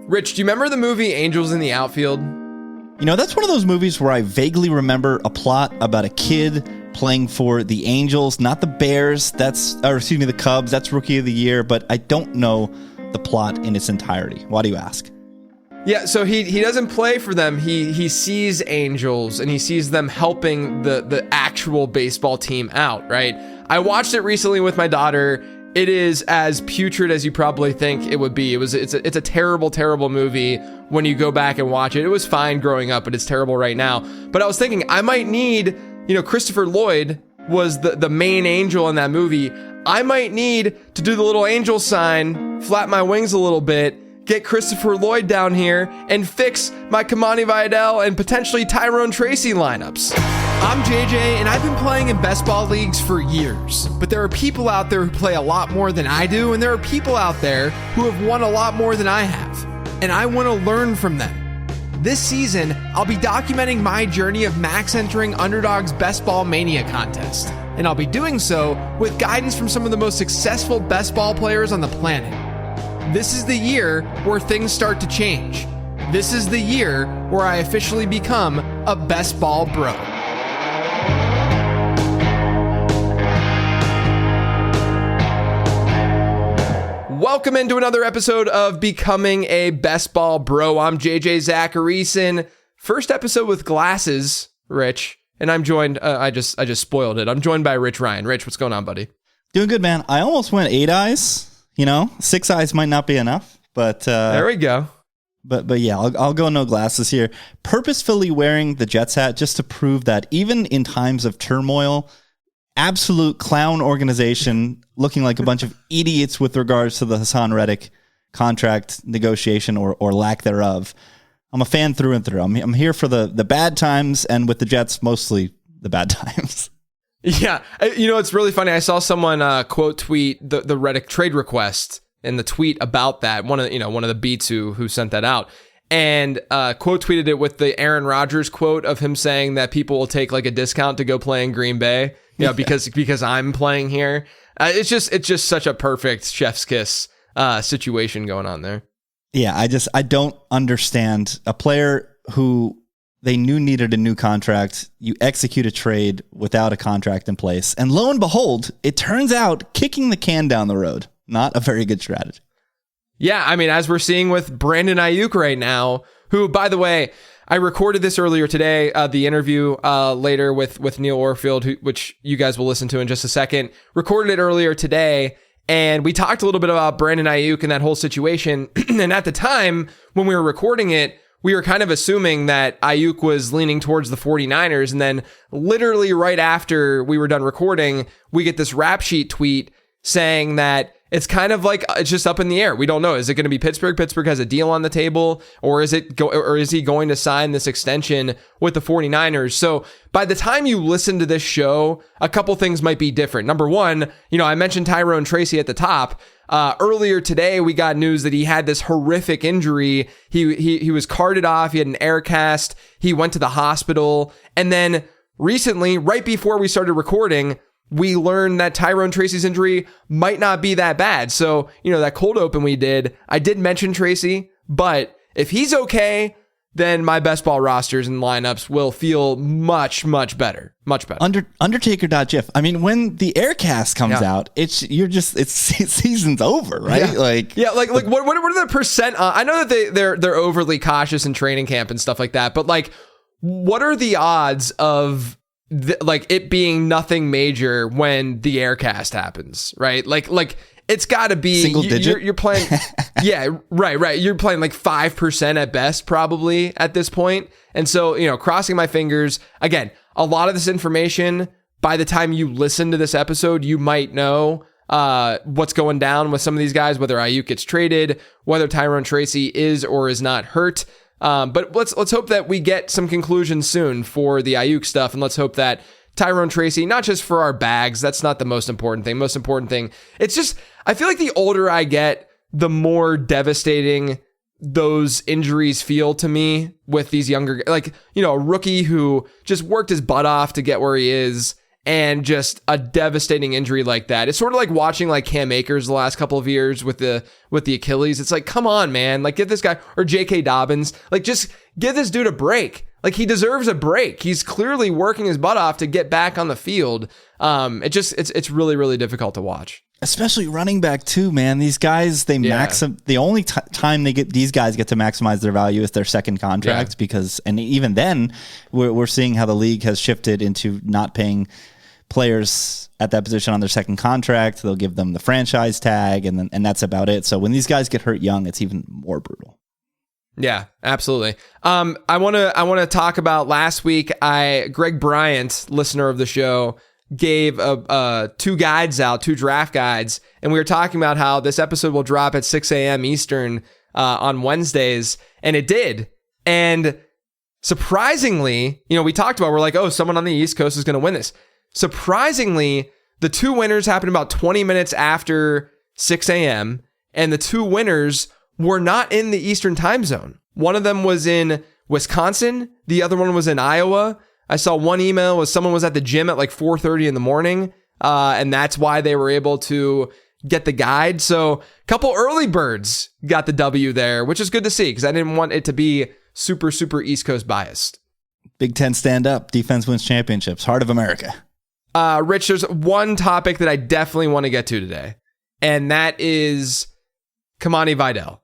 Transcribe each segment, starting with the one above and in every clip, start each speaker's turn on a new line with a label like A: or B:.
A: Rich, do you remember the movie Angels in the Outfield?
B: You know, that's one of those movies where I vaguely remember a plot about a kid playing for the Angels, not the Bears. The Cubs. That's Rookie of the Year, but I don't know the plot in its entirety. Why do you ask?
A: Yeah, so he doesn't play for them. He sees Angels and he sees them helping the actual baseball team out, right? I watched it recently with my daughter. It is as putrid as you probably think it would be. It's a terrible, terrible movie when you go back and watch it. It was fine growing up, but it's terrible right now. But I was thinking I might need, Christopher Lloyd was the main angel in that movie. I might need to do the little angel sign, flap my wings a little bit, get Christopher Lloyd down here, and fix my Kamani Vidal and potentially Tyrone Tracy lineups. I'm JJ, and I've been playing in best ball leagues for years. But there are people out there who play a lot more than I do, and there are people out there who have won a lot more than I have. And I want to learn from them. This season, I'll be documenting my journey of max entering Underdog's Best Ball Mania contest. And I'll be doing so with guidance from some of the most successful best ball players on the planet. This is the year where things start to change. This is the year where I officially become a best ball bro. Welcome into another episode of Becoming a Best Ball Bro. I'm JJ Zacharyson. First episode with glasses, Rich. And I'm joined, I just spoiled it. I'm joined by Rich Ryan. Rich, what's going on, buddy?
B: Doing good, man. I almost went 8 eyes. 6 eyes might not be enough, but
A: there we go.
B: But yeah, I'll go no glasses here. Purposefully wearing the Jets hat just to prove that even in times of turmoil, absolute clown organization looking like a bunch of idiots with regards to the Hassan Reddick contract negotiation or lack thereof. I'm a fan through and through. I'm here for the bad times, and with the Jets, mostly the bad times.
A: Yeah. It's really funny. I saw someone quote tweet the Reddick trade request and the tweet about that. One of the beats who sent that out. And quote tweeted it with the Aaron Rodgers quote of him saying that people will take like a discount to go play in Green Bay, because I'm playing here. It's just such a perfect chef's kiss situation going on there.
B: Yeah, I don't understand a player who they knew needed a new contract. You execute a trade without a contract in place, and lo and behold, it turns out kicking the can down the road, not a very good strategy.
A: Yeah, I mean, as we're seeing with Brandon Ayuk right now, who, by the way, I recorded this earlier today, the interview later with Neil Orfield, which you guys will listen to in just a second. Recorded it earlier today, and we talked a little bit about Brandon Ayuk and that whole situation. And at the time, when we were recording it, we were kind of assuming that Ayuk was leaning towards the 49ers. And then literally right after we were done recording, we get this rap sheet tweet saying that it's kind of like it's just up in the air. We don't know. Is it going to be Pittsburgh? Pittsburgh has a deal on the table, or is he going to sign this extension with the 49ers? So by the time you listen to this show, a couple things might be different. Number one, I mentioned Tyrone Tracy at the top. Earlier today, we got news that he had this horrific injury. He was carted off. He had an air cast. He went to the hospital. And then recently, right before we started recording, we learned that Tyrone Tracy's injury might not be that bad. So, that cold open we did, I did mention Tracy, but if he's okay, then my best ball rosters and lineups will feel much, much better. Much better.
B: Undertaker.gif. I mean, when the Aircast comes out, season's over, right?
A: Yeah. What are the percent? I know that they're overly cautious in training camp and stuff like that, but what are the odds of it being nothing major when the Aircast happens, right? It's got to be
B: single digit.
A: You're playing, yeah, right. You're playing 5% at best, probably at this point. And so, crossing my fingers. Again, a lot of this information, by the time you listen to this episode, you might know what's going down with some of these guys, whether Ayuk gets traded, whether Tyrone Tracy is or is not hurt. But let's hope that we get some conclusions soon for the Ayuk stuff, and let's hope that Tyrone Tracy, not just for our bags, that's not the most important thing. Most important thing, it's just, I feel like the older I get, the more devastating those injuries feel to me with these younger, a rookie who just worked his butt off to get where he is, and just a devastating injury like that. It's sort of like watching like Cam Akers the last couple of years with the Achilles. It's like, come on, man. Like, give this guy, or J.K. Dobbins, like, just give this dude a break. Like, he deserves a break. He's clearly working his butt off to get back on the field. It's really, really difficult to watch.
B: Especially running back too, man. These guys, the only time these guys get to maximize their value is their second contract, because, and even then, we're seeing how the league has shifted into not paying players at that position on their second contract. They'll give them the franchise tag, and that's about it. So when these guys get hurt young, it's even more brutal.
A: Yeah, absolutely. I want to talk about last week. Greg Bryant, listener of the show, gave two draft guides, and we were talking about how this episode will drop at 6 a.m. Eastern on Wednesdays, and it did. And surprisingly, we talked about, we're like, oh, someone on the East Coast is going to win this. Surprisingly, the two winners happened about 20 minutes after 6 a.m., and the two winners were not in the Eastern time zone. One of them was in Wisconsin. The other one was in Iowa. I saw one email was someone was at the gym at like 4:30 in the morning, and that's why they were able to get the guide. So a couple early birds got the W there, which is good to see, because I didn't want it to be super, super East Coast biased.
B: Big Ten stand up. Defense wins championships. Heart of America.
A: Rich, there's one topic that I definitely want to get to today, and that is Kamani Vidal.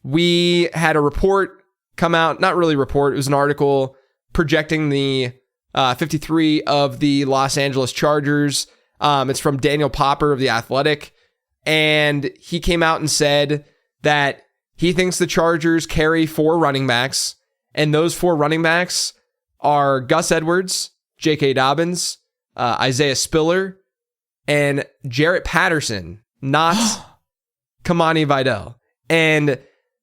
A: We had a report come out, not really a report, it was an article projecting the 53 of the Los Angeles Chargers. It's from Daniel Popper of The Athletic, and he came out and said that he thinks the Chargers carry 4 running backs, and those 4 running backs are Gus Edwards, J.K. Dobbins, Isaiah Spiller, and Jarrett Patterson, not Kamani Vidal. And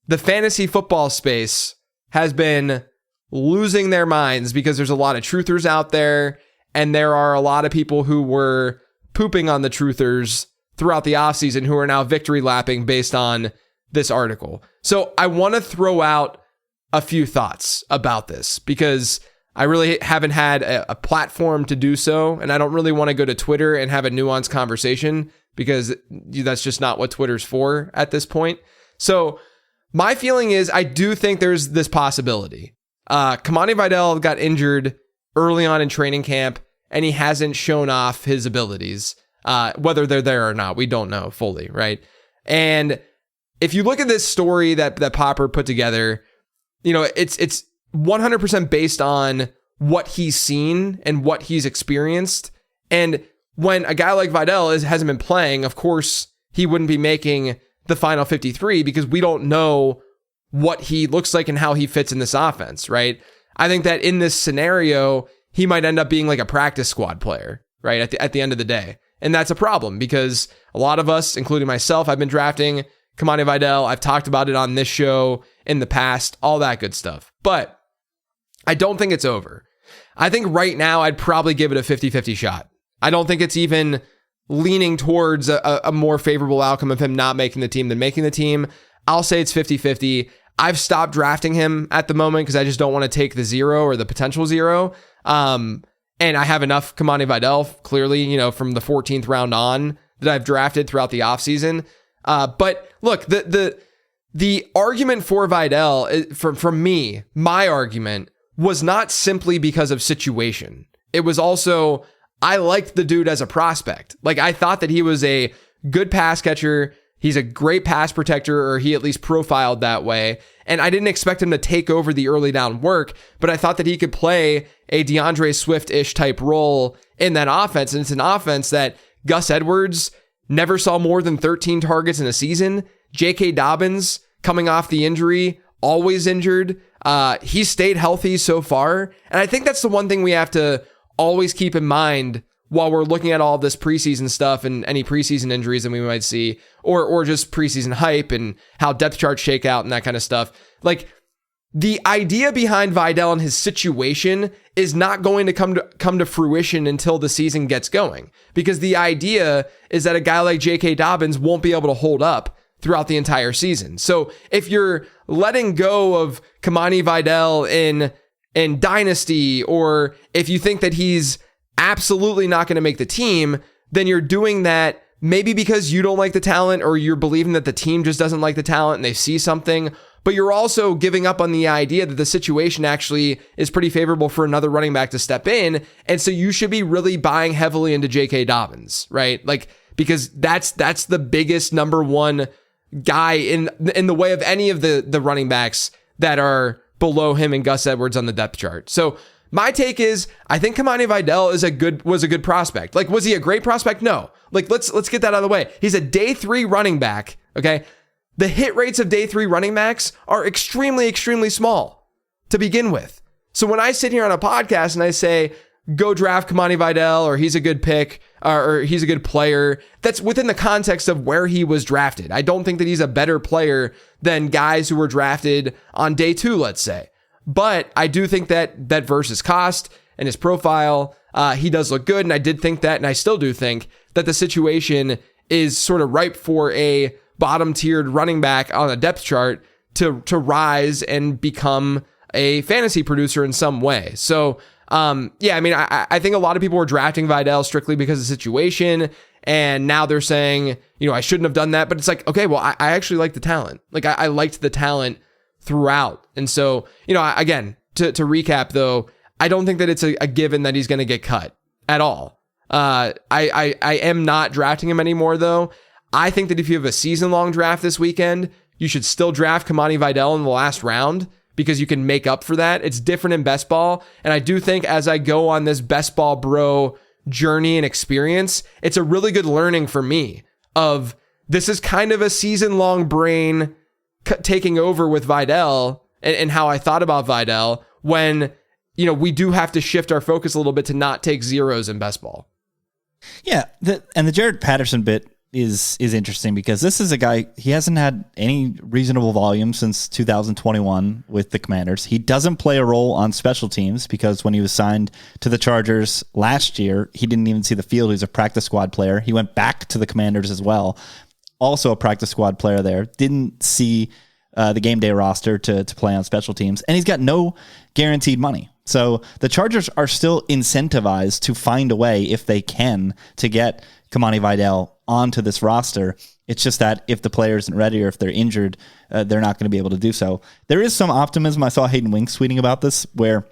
A: the fantasy football space has been losing their minds, because there's a lot of truthers out there, and there are a lot of people who were pooping on the truthers throughout the offseason who are now victory lapping based on this article. So I want to throw out a few thoughts about this, because I really haven't had a platform to do so, and I don't really want to go to Twitter and have a nuanced conversation, because that's just not what Twitter's for at this point. So my feeling is, I do think there's this possibility. Kamani Vidal got injured early on in training camp, and he hasn't shown off his abilities. Whether they're there or not, we don't know fully, right? And if you look at this story that Popper put together, it's 100% based on what he's seen and what he's experienced. And when a guy like Vidal hasn't been playing, of course, he wouldn't be making the final 53, because we don't know what he looks like and how he fits in this offense, right? I think that in this scenario, he might end up being like a practice squad player, right? At the end of the day. And that's a problem, because a lot of us, including myself, I've been drafting Kamani Vidal. I've talked about it on this show in the past, all that good stuff. But I don't think it's over. I think right now I'd probably give it a 50-50 shot. I don't think it's even leaning towards a more favorable outcome of him not making the team than making the team. I'll say it's 50-50. I've stopped drafting him at the moment because I just don't want to take the 0 or the potential 0. And I have enough Kamani Vidal, clearly, from the 14th round on, that I've drafted throughout the offseason. But look, the argument for Vidal, from me, my argument, was not simply because of situation. It was also, I liked the dude as a prospect. Like, I thought that he was a good pass catcher. He's a great pass protector, or he at least profiled that way. And I didn't expect him to take over the early down work, but I thought that he could play a DeAndre Swift-ish type role in that offense. And it's an offense that Gus Edwards never saw more than 13 targets in a season. J.K. Dobbins, coming off the injury, always injured. He stayed healthy so far. And I think that's the one thing we have to always keep in mind while we're looking at all this preseason stuff and any preseason injuries that we might see, or just preseason hype and how depth charts shake out and that kind of stuff. Like, the idea behind Vidal and his situation is not going to come to fruition until the season gets going, because the idea is that a guy like J.K. Dobbins won't be able to hold up throughout the entire season. So if you're letting go of Kamani Vidal in Dynasty, or if you think that he's absolutely not going to make the team, then you're doing that maybe because you don't like the talent or you're believing that the team just doesn't like the talent and they see something, but you're also giving up on the idea that the situation actually is pretty favorable for another running back to step in. And so you should be really buying heavily into J.K. Dobbins, right? Like, because that's the biggest number one guy in the way of any of the running backs that are below him and Gus Edwards on the depth chart. So my take is, I think Kamani Vidal was a good prospect. Like, was he a great prospect? No. Like, let's get that out of the way. He's a day 3 running back. Okay. The hit rates of day 3 running backs are extremely, extremely small to begin with. So when I sit here on a podcast and I say, go draft Kamani Vidal, or he's a good pick, or he's a good player, that's within the context of where he was drafted. I don't think that he's a better player than guys who were drafted on day 2, let's say. But I do think that versus cost and his profile, he does look good. And I did think that, and I still do think that the situation is sort of ripe for a bottom tiered running back on a depth chart to rise and become a fantasy producer in some way. So, yeah, I mean, I think a lot of people were drafting Vidal strictly because of the situation. And now they're saying, I shouldn't have done that. But it's like, okay, well, I actually like the talent. Like, I liked the talent throughout. And so, again, to recap though, I don't think that it's a given that he's going to get cut at all. I am not drafting him anymore though. I think that if you have a season-long draft this weekend, you should still draft Kamani Vidal in the last round because you can make up for that. It's different in best ball. And I do think as I go on this best ball bro journey and experience, it's a really good learning for me of this is kind of a season-long brain taking over with Vidal and how I thought about Vidal when, we do have to shift our focus a little bit to not take zeros in best ball.
B: Yeah. And the Jaret Patterson bit is interesting because this is a guy, he hasn't had any reasonable volume since 2021 with the Commanders. He doesn't play a role on special teams because when he was signed to the Chargers last year, he didn't even see the field. He was a practice squad player. He went back to the Commanders as well. Also a practice squad player there, didn't see the game day roster to play on special teams, and he's got no guaranteed money. So the Chargers are still incentivized to find a way, if they can, to get Kamani Vidal onto this roster. It's just that if the player isn't ready or if they're injured, they're not going to be able to do so. There is some optimism. I saw Hayden Winks tweeting about this, where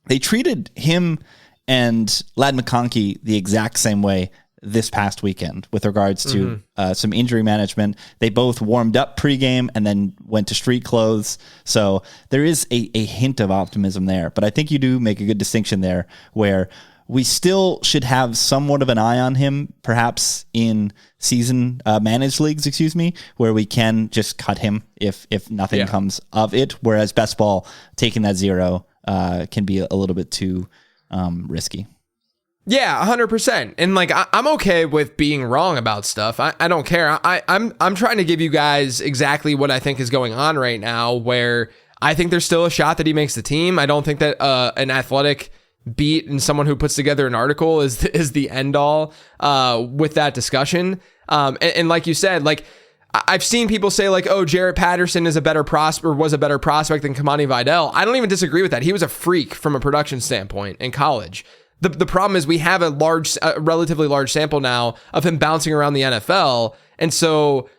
B: they treated him and Ladd McConkey the exact same way this past weekend with regards to some injury management. They both warmed up pregame and then went to street clothes. So there is a hint of optimism there. But I think you do make a good distinction there where we still should have somewhat of an eye on him, perhaps in season managed leagues, where we can just cut him if nothing comes of it. Whereas best ball, taking that zero can be a little bit too risky.
A: Yeah, 100%. And like, I'm okay with being wrong about stuff. I don't care. I'm trying to give you guys exactly what I think is going on right now, where I think there's still a shot that he makes the team. I don't think that an athletic beat and someone who puts together an article is the end all with that discussion. And like you said, like, I've seen people say like, oh, Jaret Patterson is a better prospect or was a better prospect than Kamani Vidal. I don't even disagree with that. He was a freak from a production standpoint in college. The problem is we have a relatively large sample now of him bouncing around the NFL. And so,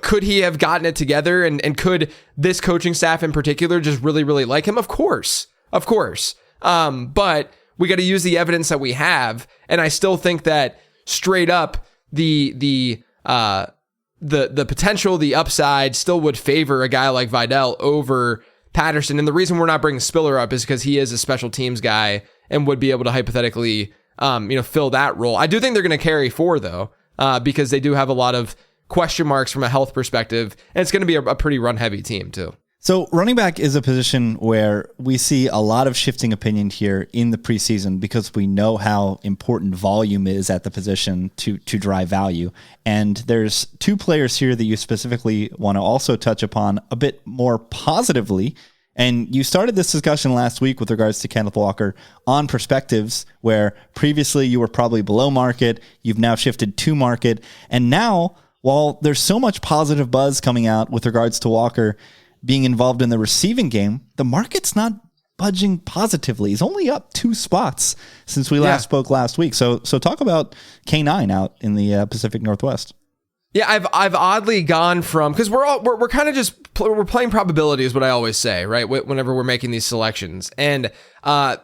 A: could he have gotten it together? And could this coaching staff in particular just really, really like him? Of course. But we got to use the evidence that we have. And I still think that straight up the potential, the upside still would favor a guy like Vidal over Patterson. And the reason we're not bringing Spiller up is because he is a special teams guy and would be able to hypothetically, fill that role. I do think they're going to carry 4 though, because they do have a lot of question marks from a health perspective, and it's going to be a pretty run heavy team too.
B: So running back is a position where we see a lot of shifting opinion here in the preseason because we know how important volume is at the position to drive value. And there's 2 players here that you specifically want to also touch upon a bit more positively. And you started this discussion last week with regards to Kenneth Walker on perspectives, where previously you were probably below market. You've now shifted to market. And now, while there's so much positive buzz coming out with regards to Walker being involved in the receiving game, the market's not budging positively. He's only up 2 spots since we last spoke last week. So talk about K9 out in the Pacific Northwest.
A: Yeah, I've oddly gone from, because we're kind of just we're playing probability is what I always say, right? Whenever we're making these selections, and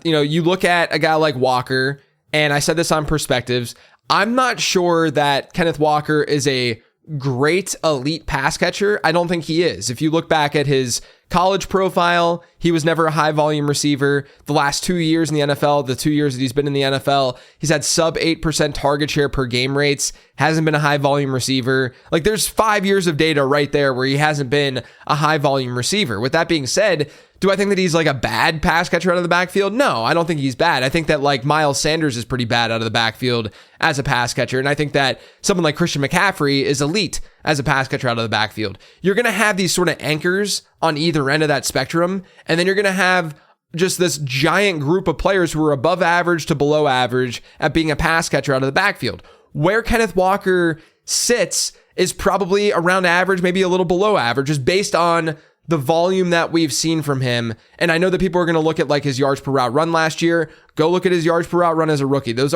A: you look at a guy like Walker, and I said this on Perspectives. I'm not sure that Kenneth Walker is a great elite pass catcher. I don't think he is. If you look back at his college profile, he was never a high volume receiver. The last 2 years in the NFL, the 2 years that he's been in the NFL, he's had sub 8% target share per game rates, hasn't been a high volume receiver. Like, there's 5 years of data right there where he hasn't been a high volume receiver. With that being said, do I think that he's like a bad pass catcher out of the backfield? No, I don't think he's bad. I think that like Miles Sanders is pretty bad out of the backfield as a pass catcher. And I think that someone like Christian McCaffrey is elite as a pass catcher out of the backfield. You're going to have these sort of anchors on either end of that spectrum. And then you're going to have just this giant group of players who are above average to below average at being a pass catcher out of the backfield. Where Kenneth Walker sits is probably around average, maybe a little below average, just based on the volume that we've seen from him. And I know that people are going to look at like his yards per route run last year. Go look at his yards per route run as a rookie. Those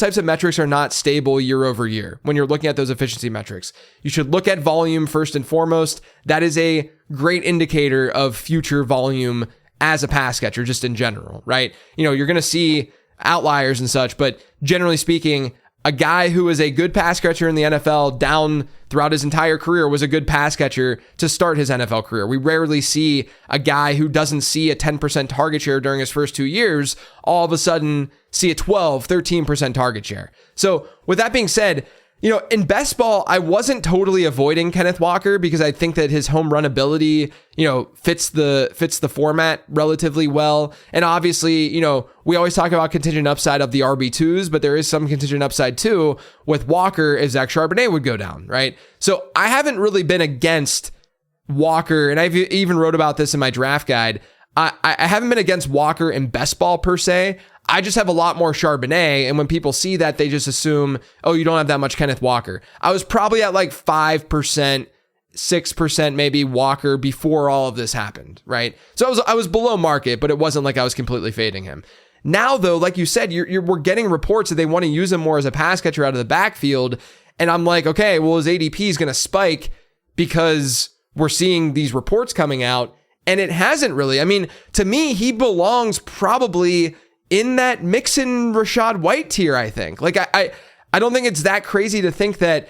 A: types of metrics are not stable year over year when you're looking at those efficiency metrics. You should look at volume first and foremost. That is a great indicator of future volume as a pass catcher, just in general, right? You're going to see outliers and such, but generally speaking, a guy who is a good pass catcher in the NFL down throughout his entire career was a good pass catcher to start his NFL career. We rarely see a guy who doesn't see a 10% target share during his first 2 years all of a sudden see a 12, 13% target share. So with that being said, in best ball, I wasn't totally avoiding Kenneth Walker because I think that his home run ability, fits the format relatively well. And obviously, we always talk about contingent upside of the RB2s, but there is some contingent upside too with Walker if Zach Charbonnet would go down, right? So I haven't really been against Walker, and I've even wrote about this in my draft guide. I haven't been against Walker in best ball per se. I just have a lot more Charbonnet, and when people see that, they just assume, oh, you don't have that much Kenneth Walker. I was probably at like 5%, 6% maybe Walker before all of this happened, right? So I was below market, but it wasn't like I was completely fading him. Now, though, like you said, we're getting reports that they want to use him more as a pass catcher out of the backfield, and I'm like, okay, well, his ADP is going to spike because we're seeing these reports coming out, and it hasn't really. I mean, to me, he belongs probably in that Mixon Rachaad White tier, I think. Like, I don't think it's that crazy to think that,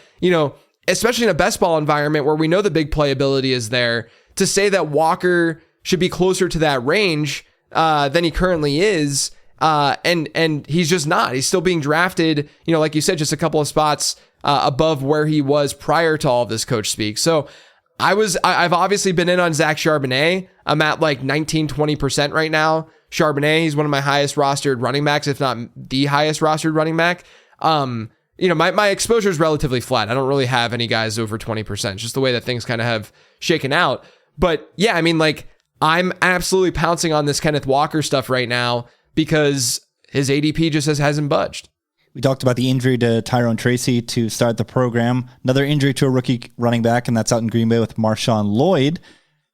A: especially in a best ball environment where we know the big playability is there, to say that Walker should be closer to that range than he currently is. And he's just not. He's still being drafted, like you said, just a couple of spots above where he was prior to all of this coach speak. So I've obviously been in on Zach Charbonnet. I'm at like 19-20% right now. Charbonnet, he's one of my highest rostered running backs, if not the highest rostered running back. My exposure is relatively flat. I don't really have any guys over 20%, just the way that things kind of have shaken out. But yeah, I mean, like, I'm absolutely pouncing on this Kenneth Walker stuff right now because his ADP just hasn't budged.
B: We talked about the injury to Tyrone Tracy to start the program. Another injury to a rookie running back, and that's out in Green Bay with Marshawn Lloyd.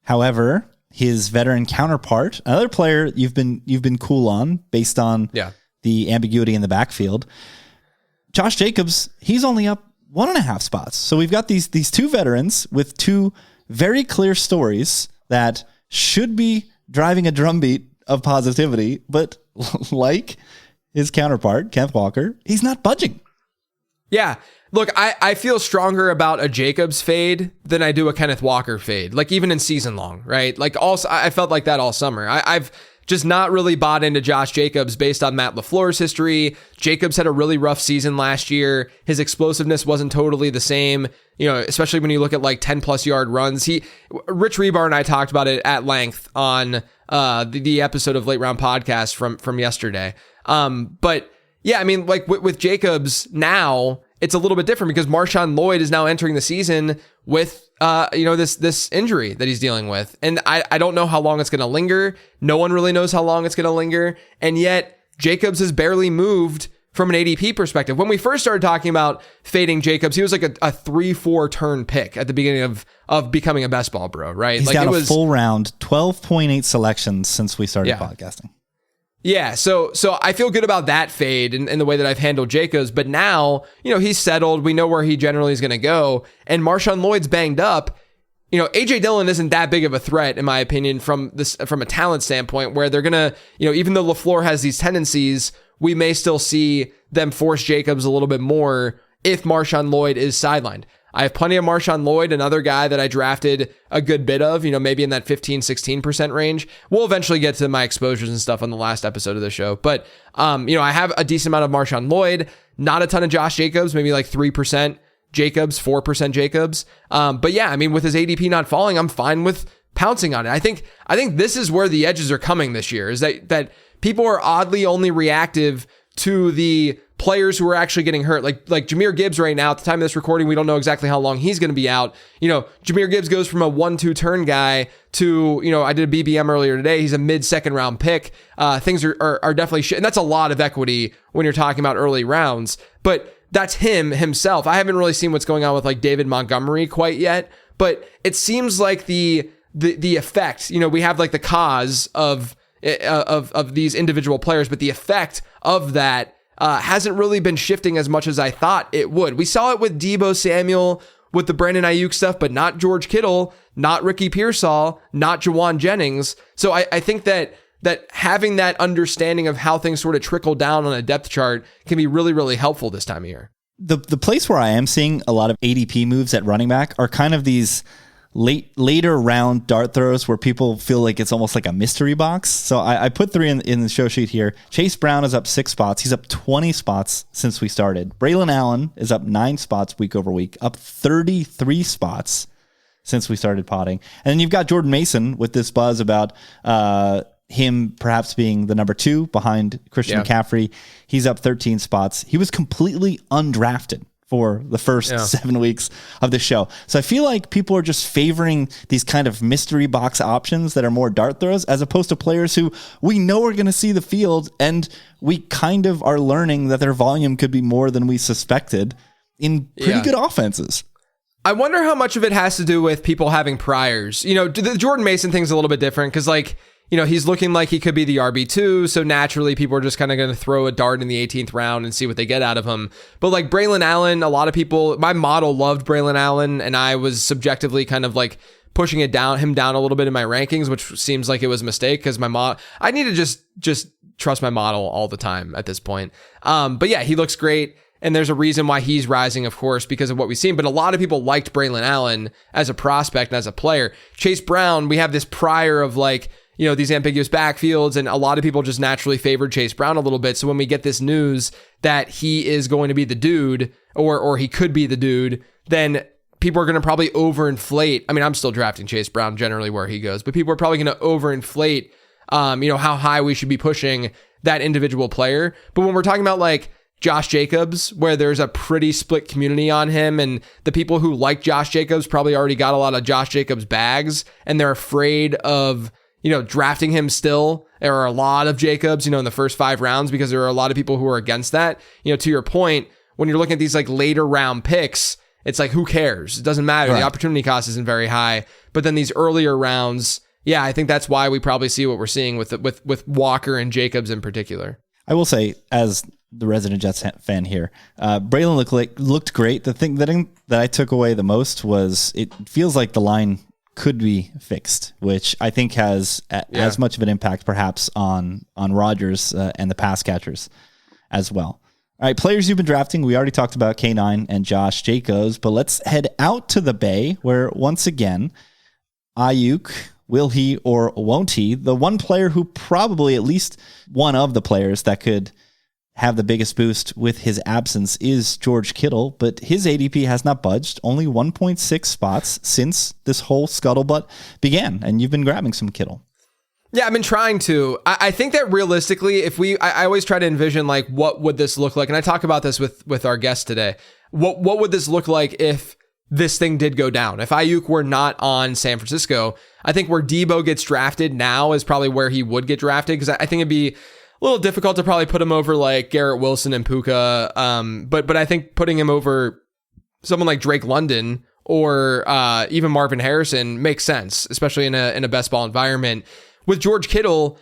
B: However, his veteran counterpart, another player you've been cool on based on the ambiguity in the backfield, Josh Jacobs, he's only up 1.5 spots. So we've got these two veterans with two very clear stories that should be driving a drumbeat of positivity, but like his counterpart, Kenneth Walker, he's not budging.
A: Yeah. Look, I feel stronger about a Jacobs fade than I do a Kenneth Walker fade, like even in season long, right? Like I felt like that all summer. I've just not really bought into Josh Jacobs based on Matt LaFleur's history. Jacobs had a really rough season last year. His explosiveness wasn't totally the same, especially when you look at like 10+ yard runs. Rich Rebar and I talked about it at length on the episode of Late Round Podcast from yesterday. But yeah, I mean, like with Jacobs now, it's a little bit different because Marshawn Lloyd is now entering the season with, this injury that he's dealing with. And I don't know how long it's going to linger. No one really knows how long it's going to linger. And yet Jacobs has barely moved from an ADP perspective. When we first started talking about fading Jacobs, he was like a 3-4 turn pick at the beginning of becoming a best ball bro, right?
B: He's
A: like
B: got
A: it
B: a
A: was
B: full round, 12.8 selections since we started podcasting.
A: Yeah, so I feel good about that fade and the way that I've handled Jacobs, but now, he's settled. We know where he generally is going to go, and Marshawn Lloyd's banged up. AJ Dillon isn't that big of a threat, in my opinion, from a talent standpoint, where they're going to, even though LaFleur has these tendencies, we may still see them force Jacobs a little bit more if Marshawn Lloyd is sidelined. I have plenty of Marshawn Lloyd, another guy that I drafted a good bit of, maybe in that 15-16% range. We'll eventually get to my exposures and stuff on the last episode of the show. But, I have a decent amount of Marshawn Lloyd, not a ton of Josh Jacobs, maybe like 3% Jacobs, 4% Jacobs. But yeah, with his ADP not falling, I'm fine with pouncing on it. I think this is where the edges are coming this year, is that people are oddly only reactive to the players who are actually getting hurt. Like Jahmyr Gibbs right now, at the time of this recording, we don't know exactly how long he's going to be out. Jahmyr Gibbs goes from a 1-2 turn guy to, I did a BBM earlier today. He's a mid-second round pick. Things are definitely shit. And that's a lot of equity when you're talking about early rounds. But that's himself. I haven't really seen what's going on with like David Montgomery quite yet, but it seems like the effect, we have like the cause of these individual players, but the effect of that hasn't really been shifting as much as I thought it would. We saw it with Deebo Samuel, with the Brandon Ayuk stuff, but not George Kittle, not Ricky Pearsall, not Jawan Jennings. So I think that having that understanding of how things sort of trickle down on a depth chart can be really, really helpful this time of year.
B: The place where I am seeing a lot of ADP moves at running back are kind of these later round dart throws where people feel like it's almost like a mystery box. So I put 3 in the show sheet here. Chase Brown is up 6 spots. He's up 20 spots since we started. Braylon Allen is up 9 spots week over week, up 33 spots since we started potting. And then you've got Jordan Mason with this buzz about him perhaps being the number 2 behind Christian McCaffrey. He's up 13 spots. He was completely undrafted for the first 7 weeks of the show. So I feel like people are just favoring these kind of mystery box options that are more dart throws, as opposed to players who we know are going to see the field, and we kind of are learning that their volume could be more than we suspected in pretty good offenses.
A: I wonder how much of it has to do with people having priors. The Jordan Mason thing's a little bit different because, he's looking like he could be the RB2, so naturally people are just kind of going to throw a dart in the 18th round and see what they get out of him. But like Braylon Allen, a lot of people, my model loved Braylon Allen, and I was subjectively kind of like pushing him down a little bit in my rankings, which seems like it was a mistake because I need to just trust my model all the time at this point. But yeah, he looks great. And there's a reason why he's rising, of course, because of what we've seen. But a lot of people liked Braylon Allen as a prospect and as a player. Chase Brown, we have this prior of these ambiguous backfields, and a lot of people just naturally favored Chase Brown a little bit. So when we get this news that he is going to be the dude, or he could be the dude, then people are going to probably overinflate. I'm still drafting Chase Brown generally where he goes, but people are probably going to overinflate, how high we should be pushing that individual player. But when we're talking about like Josh Jacobs, where there's a pretty split community on him, and the people who like Josh Jacobs probably already got a lot of Josh Jacobs bags, and they're afraid of drafting him still. There are a lot of Jacobs, in the first 5 rounds, because there are a lot of people who are against that. To your point, when you're looking at these like later round picks, it's like, who cares? It doesn't matter. Right. The opportunity cost isn't very high. But then these earlier rounds, I think that's why we probably see what we're seeing with Walker and Jacobs in particular.
B: I will say, as the resident Jets fan here, Braylon looked great. The thing that I took away the most was it feels like the line could be fixed, which I think has as much of an impact perhaps on Rodgers and the pass catchers as well. All right, players you've been drafting. We already talked about K9 and Josh Jacobs, but let's head out to the Bay, where once again, Ayuk, will he or won't he? The one player who probably, at least one of the players that could have the biggest boost with his absence is George Kittle, but his ADP has not budged, only 1.6 spots since this whole scuttlebutt began, and you've been grabbing some Kittle.
A: Yeah, I've been trying to. I think that realistically, I always try to envision like, what would this look like? And I talk about this with our guest today. What would this look like if this thing did go down? If Ayuk were not on San Francisco, I think where Deebo gets drafted now is probably where he would get drafted, because I think it'd be a little difficult to probably put him over like Garrett Wilson and Puka. But I think putting him over someone like Drake London or even Marvin Harrison makes sense, especially in a best ball environment. With George Kittle,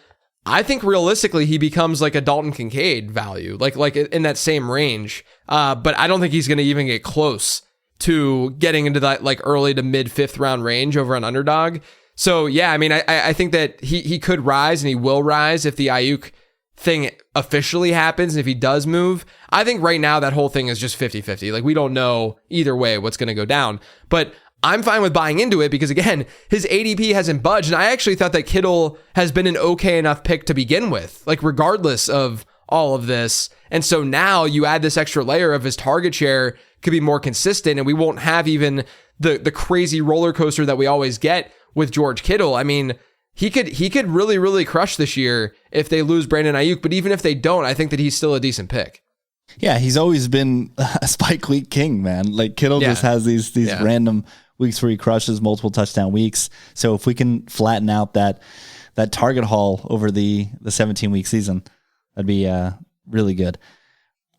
A: I think realistically he becomes like a Dalton Kincaid value, like in that same range. But I don't think he's going to even get close to getting into that like early to mid 5th round range over an underdog. So yeah, I mean, I think that he could rise and he will rise if the Ayuk thing officially happens. And if he does move, I think right now that whole thing is just 50-50. Like we don't know either way what's going to go down, but I'm fine with buying into it because again, his ADP hasn't budged. And I actually thought that Kittle has been an okay enough pick to begin with, like regardless of all of this. And so now you add this extra layer of his target share could be more consistent and we won't have even the crazy roller coaster that we always get with George Kittle. I mean, he could really, really crush this year if they lose Brandon Ayuk. But even if they don't, I think that he's still a decent pick.
B: Yeah, he's always been a spike week king, man. Like Kittle just has these random weeks where he crushes multiple touchdown weeks. So if we can flatten out that target haul over the 17-week season, that'd be really good.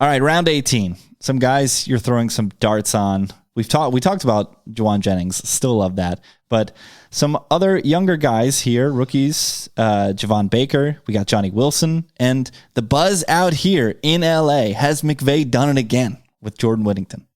B: All right, round 18. Some guys you're throwing some darts on. We talked about Juwan Jennings. Still love that. But some other younger guys here, rookies, Javon Baker, we got Johnny Wilson, and the buzz out here in LA. Has McVay done it again with Jordan Whittington?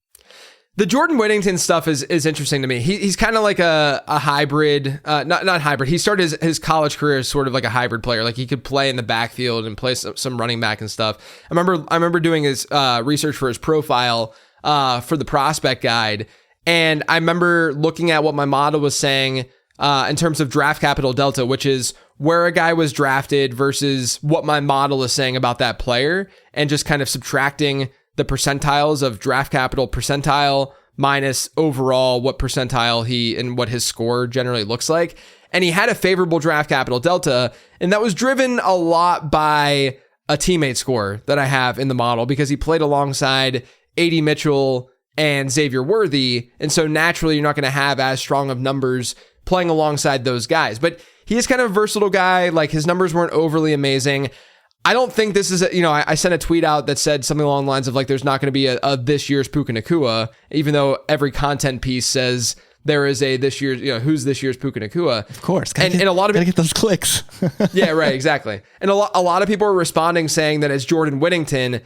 A: The Jordan Whittington stuff is interesting to me. He's kind of like a hybrid, not hybrid. He started his college career as sort of like a hybrid player. Like he could play in the backfield and play some running back and stuff. I remember doing his research for his profile for the prospect guide. And I remember looking at what my model was saying in terms of draft capital delta, which is where a guy was drafted versus what my model is saying about that player, and just kind of subtracting the percentiles of draft capital percentile minus overall what percentile he and what his score generally looks like. And he had a favorable draft capital delta, and that was driven a lot by a teammate score that I have in the model because he played alongside A.D. Mitchell and Xavier Worthy. And so naturally, you're not going to have as strong of numbers playing alongside those guys. But he is kind of a versatile guy. Like his numbers weren't overly amazing. I don't think this is, I sent a tweet out that said something along the lines of like, there's not going to be a this year's Puka Nacua, even though every content piece says there is a this year's, who's this year's Puka Nacua.
B: Of course.
A: And a lot of
B: gotta get those clicks.
A: Yeah, right. Exactly. And a lot of people are responding saying that it's Jordan Whittington.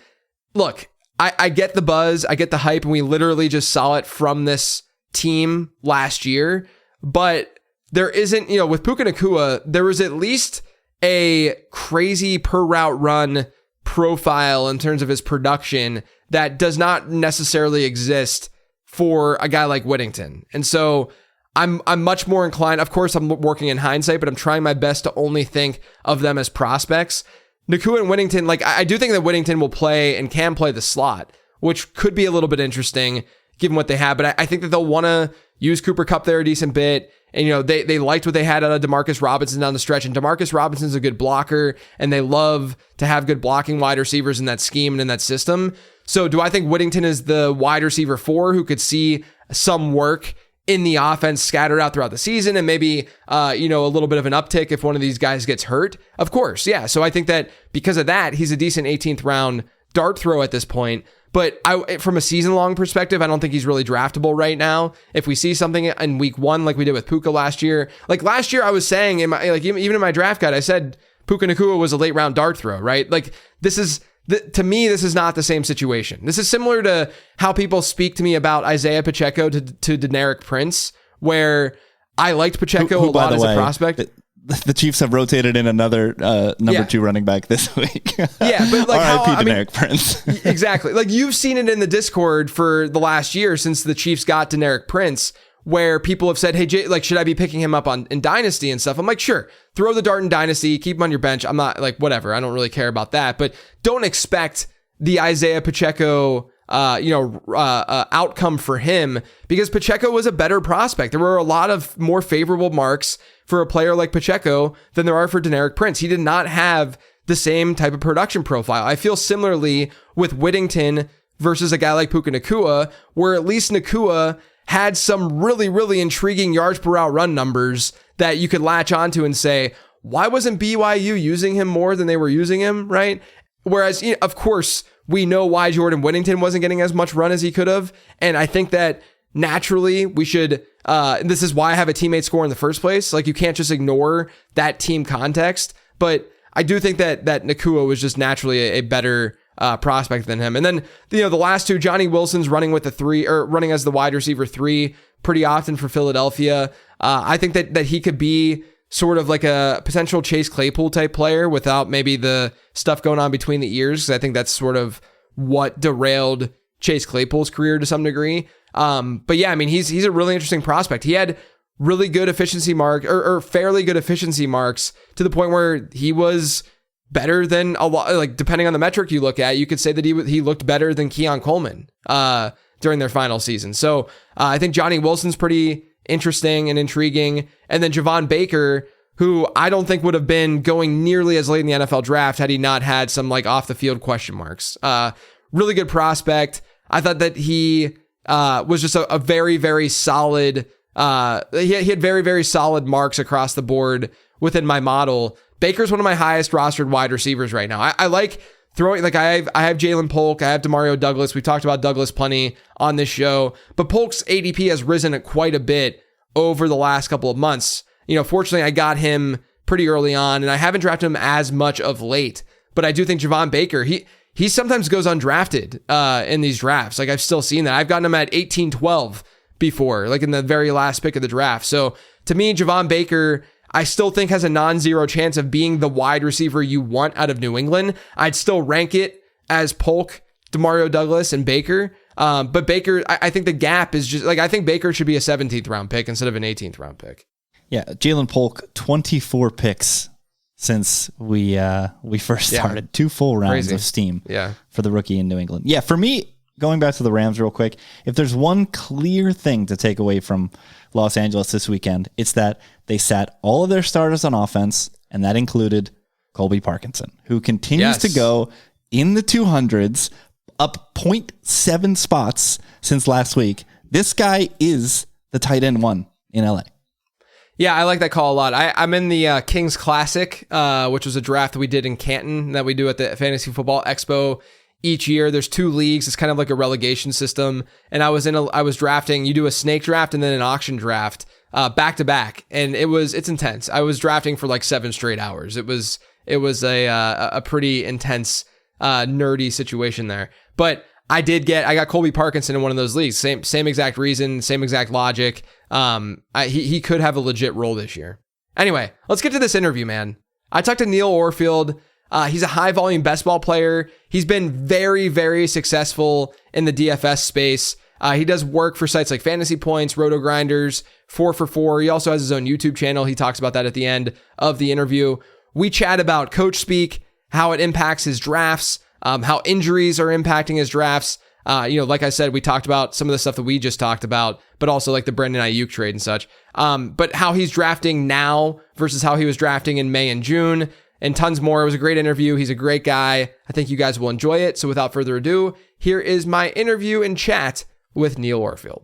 A: Look, I get the buzz, I get the hype, and we literally just saw it from this team last year. But there isn't, with Puka Nacua, there was at least a crazy per route run profile in terms of his production that does not necessarily exist for a guy like Whittington. And so I'm much more inclined, of course, I'm working in hindsight, but I'm trying my best to only think of them as prospects. Nacua and Whittington, like I do think that Whittington will play and can play the slot, which could be a little bit interesting given what they have. But I think that they'll want to use Cooper Kupp there a decent bit. And, they liked what they had out of DeMarcus Robinson down the stretch. And DeMarcus Robinson's a good blocker, and they love to have good blocking wide receivers in that scheme and in that system. So do I think Whittington is the wide receiver 4 who could see some work in the offense scattered out throughout the season and maybe, a little bit of an uptick if one of these guys gets hurt? Of course, yeah. So I think that because of that, he's a decent 18th round dart throw at this point. But from a season-long perspective, I don't think he's really draftable right now. If we see something in week 1 like we did with Puka last year, like last year I was saying, even in my draft guide, I said Puka Nacua was a late-round dart throw, right? Like to me, this is not the same situation. This is similar to how people speak to me about Isaiah Pacheco to Deneric Prince, where I liked Pacheco a lot as a prospect.
B: The Chiefs have rotated in another number 2 running back this week.
A: Yeah, but like
B: R.I.P. Deneric Prince.
A: Exactly. Like you've seen it in the Discord for the last year since the Chiefs got Deneric Prince, where people have said, hey, Jay, like, should I be picking him up in Dynasty and stuff? I'm like, sure, throw the dart in Dynasty, keep him on your bench. I'm not like, whatever. I don't really care about that, but don't expect the Isaiah Pacheco outcome for him, because Pacheco was a better prospect. There were a lot of more favorable marks for a player like Pacheco than there are for Deneric Prince. He did not have the same type of production profile. I feel similarly with Whittington versus a guy like Puka Nacua, where at least Nacua had some really, really intriguing yards per route run numbers that you could latch onto and say, why wasn't BYU using him more than they were using him, right? Whereas, of course, we know why Jordan Whittington wasn't getting as much run as he could have. And I think that naturally we should, this is why I have a teammate score in the first place. Like, you can't just ignore that team context. But I do think that Nacua was just naturally a better prospect than him. And then, the last two, Johnny Wilson's running with the 3, or running as the wide receiver 3 pretty often for Philadelphia. I think that he could be sort of like a potential Chase Claypool type player without maybe the stuff going on between the ears. 'Cause I think that's sort of what derailed Chase Claypool's career to some degree. But yeah, I mean, he's a really interesting prospect. He had really good efficiency or fairly good efficiency marks to the point where he was better than a lot, like depending on the metric you look at, you could say that he looked better than Keon Coleman during their final season. So I think Johnny Wilson's pretty interesting and intriguing. And then Javon Baker, who I don't think would have been going nearly as late in the NFL draft had he not had some like off the field question marks. Really good prospect. I thought that he was just a very, very solid. He had very, very solid marks across the board within my model. Baker's one of my highest rostered wide receivers right now. I like throwing, like I have Jalen Polk, I have Demario Douglas. We've talked about Douglas plenty on this show, but Polk's ADP has risen quite a bit over the last couple of months. Fortunately, I got him pretty early on, and I haven't drafted him as much of late. But I do think Javon Baker, he sometimes goes undrafted in these drafts. Like, I've still seen that. I've gotten him at 18-12 before, like in the very last pick of the draft. So to me, Javon Baker, I still think has a non-zero chance of being the wide receiver you want out of New England. I'd still rank it as Polk, Demario Douglas, and Baker. But Baker, I think the gap is just like, I think Baker should be a 17th round pick instead of an 18th round pick.
B: Yeah, Jalen Polk, 24 picks since we first started. Yeah. 2 full rounds Crazy. Of steam for the rookie in New England. Yeah, for me, going back to the Rams real quick, if there's one clear thing to take away from Los Angeles this weekend, it's that they sat all of their starters on offense, and that included Colby Parkinson, who continues to go in the 200s, up 0.7 spots since last week. This guy is the tight end 1 in LA.
A: Yeah, I like that call a lot. I'm in the Kings Classic, which was a draft that we did in Canton that we do at the Fantasy Football Expo each year. There's 2 leagues. It's kind of like a relegation system. And I was drafting, you do a snake draft and then an auction draft back to back. And it's intense. I was drafting for like 7 straight hours. It was a pretty intense, nerdy situation there. But I got Colby Parkinson in one of those leagues. Same exact reason, same exact logic. He could have a legit role this year. Anyway, let's get to this interview, man. I talked to Neil Orfield. He's a high volume best ball player. He's been very, very successful in the DFS space. He does work for sites like Fantasy Points, Roto Grinders, 4for4. He also has his own YouTube channel. He talks about that at the end of the interview. We chat about coach speak, how it impacts his drafts, how injuries are impacting his drafts. Like I said, we talked about some of the stuff that we just talked about, but also like the Brandon Ayuk trade and such. But how he's drafting now versus how he was drafting in May and June, and tons more. It was a great interview. He's a great guy. I think you guys will enjoy it. So without further ado, here is my interview and chat with Neil Orfield.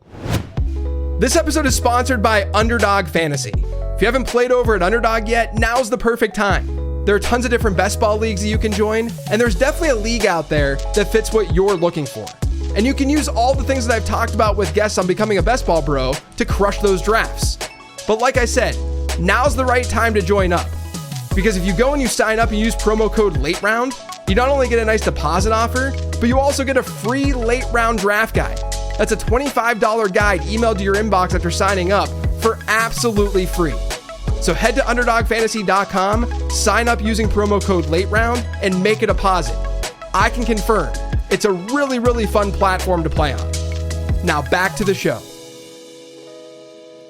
A: This episode is sponsored by Underdog Fantasy. If you haven't played over at Underdog yet, now's the perfect time. There are tons of different best ball leagues that you can join, and there's definitely a league out there that fits what you're looking for. And you can use all the things that I've talked about with guests on Becoming a Best Ball Bro to crush those drafts. But like I said, now's the right time to join up. Because if you go and you sign up and use promo code LATEROUND, you not only get a nice deposit offer, but you also get a free late round draft guide. That's a $25 guide emailed to your inbox after signing up for absolutely free. So head to UnderdogFantasy.com, sign up using promo code LATEROUND, and make a deposit. I can confirm it's a really, really fun platform to play on. Now back to the show.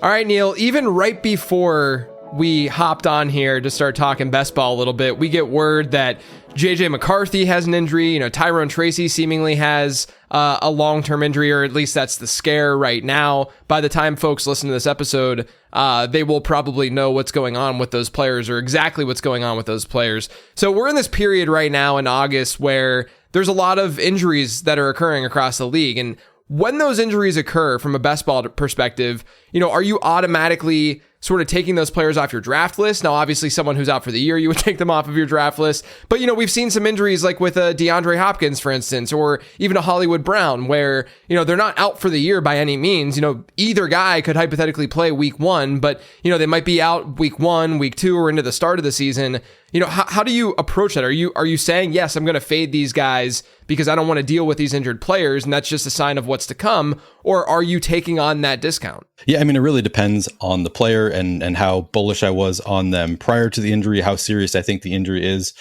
A: All right, Neil, even right before we hopped on here to start talking best ball a little bit, we get word that JJ McCarthy has an injury. Tyrone Tracy seemingly has a long-term injury, or at least that's the scare right now. By the time folks listen to this episode, they will probably know what's going on with those players, or exactly what's going on with those players. So we're in this period right now in August where there's a lot of injuries that are occurring across the league. And when those injuries occur from a best ball perspective, are you automatically sort of taking those players off your draft list. Now, obviously, someone who's out for the year, you would take them off of your draft list. But, we've seen some injuries like with DeAndre Hopkins, for instance, or even a Hollywood Brown, where, they're not out for the year by any means. Either guy could hypothetically play week 1, but, they might be out week 1, week 2, or into the start of the season. How do you approach that? Are you saying, yes, I'm going to fade these guys because I don't want to deal with these injured players, and that's just a sign of what's to come? Or are you taking on that discount?
C: Yeah, I mean, it really depends on the player and how bullish I was on them prior to the injury, how serious I think the injury is.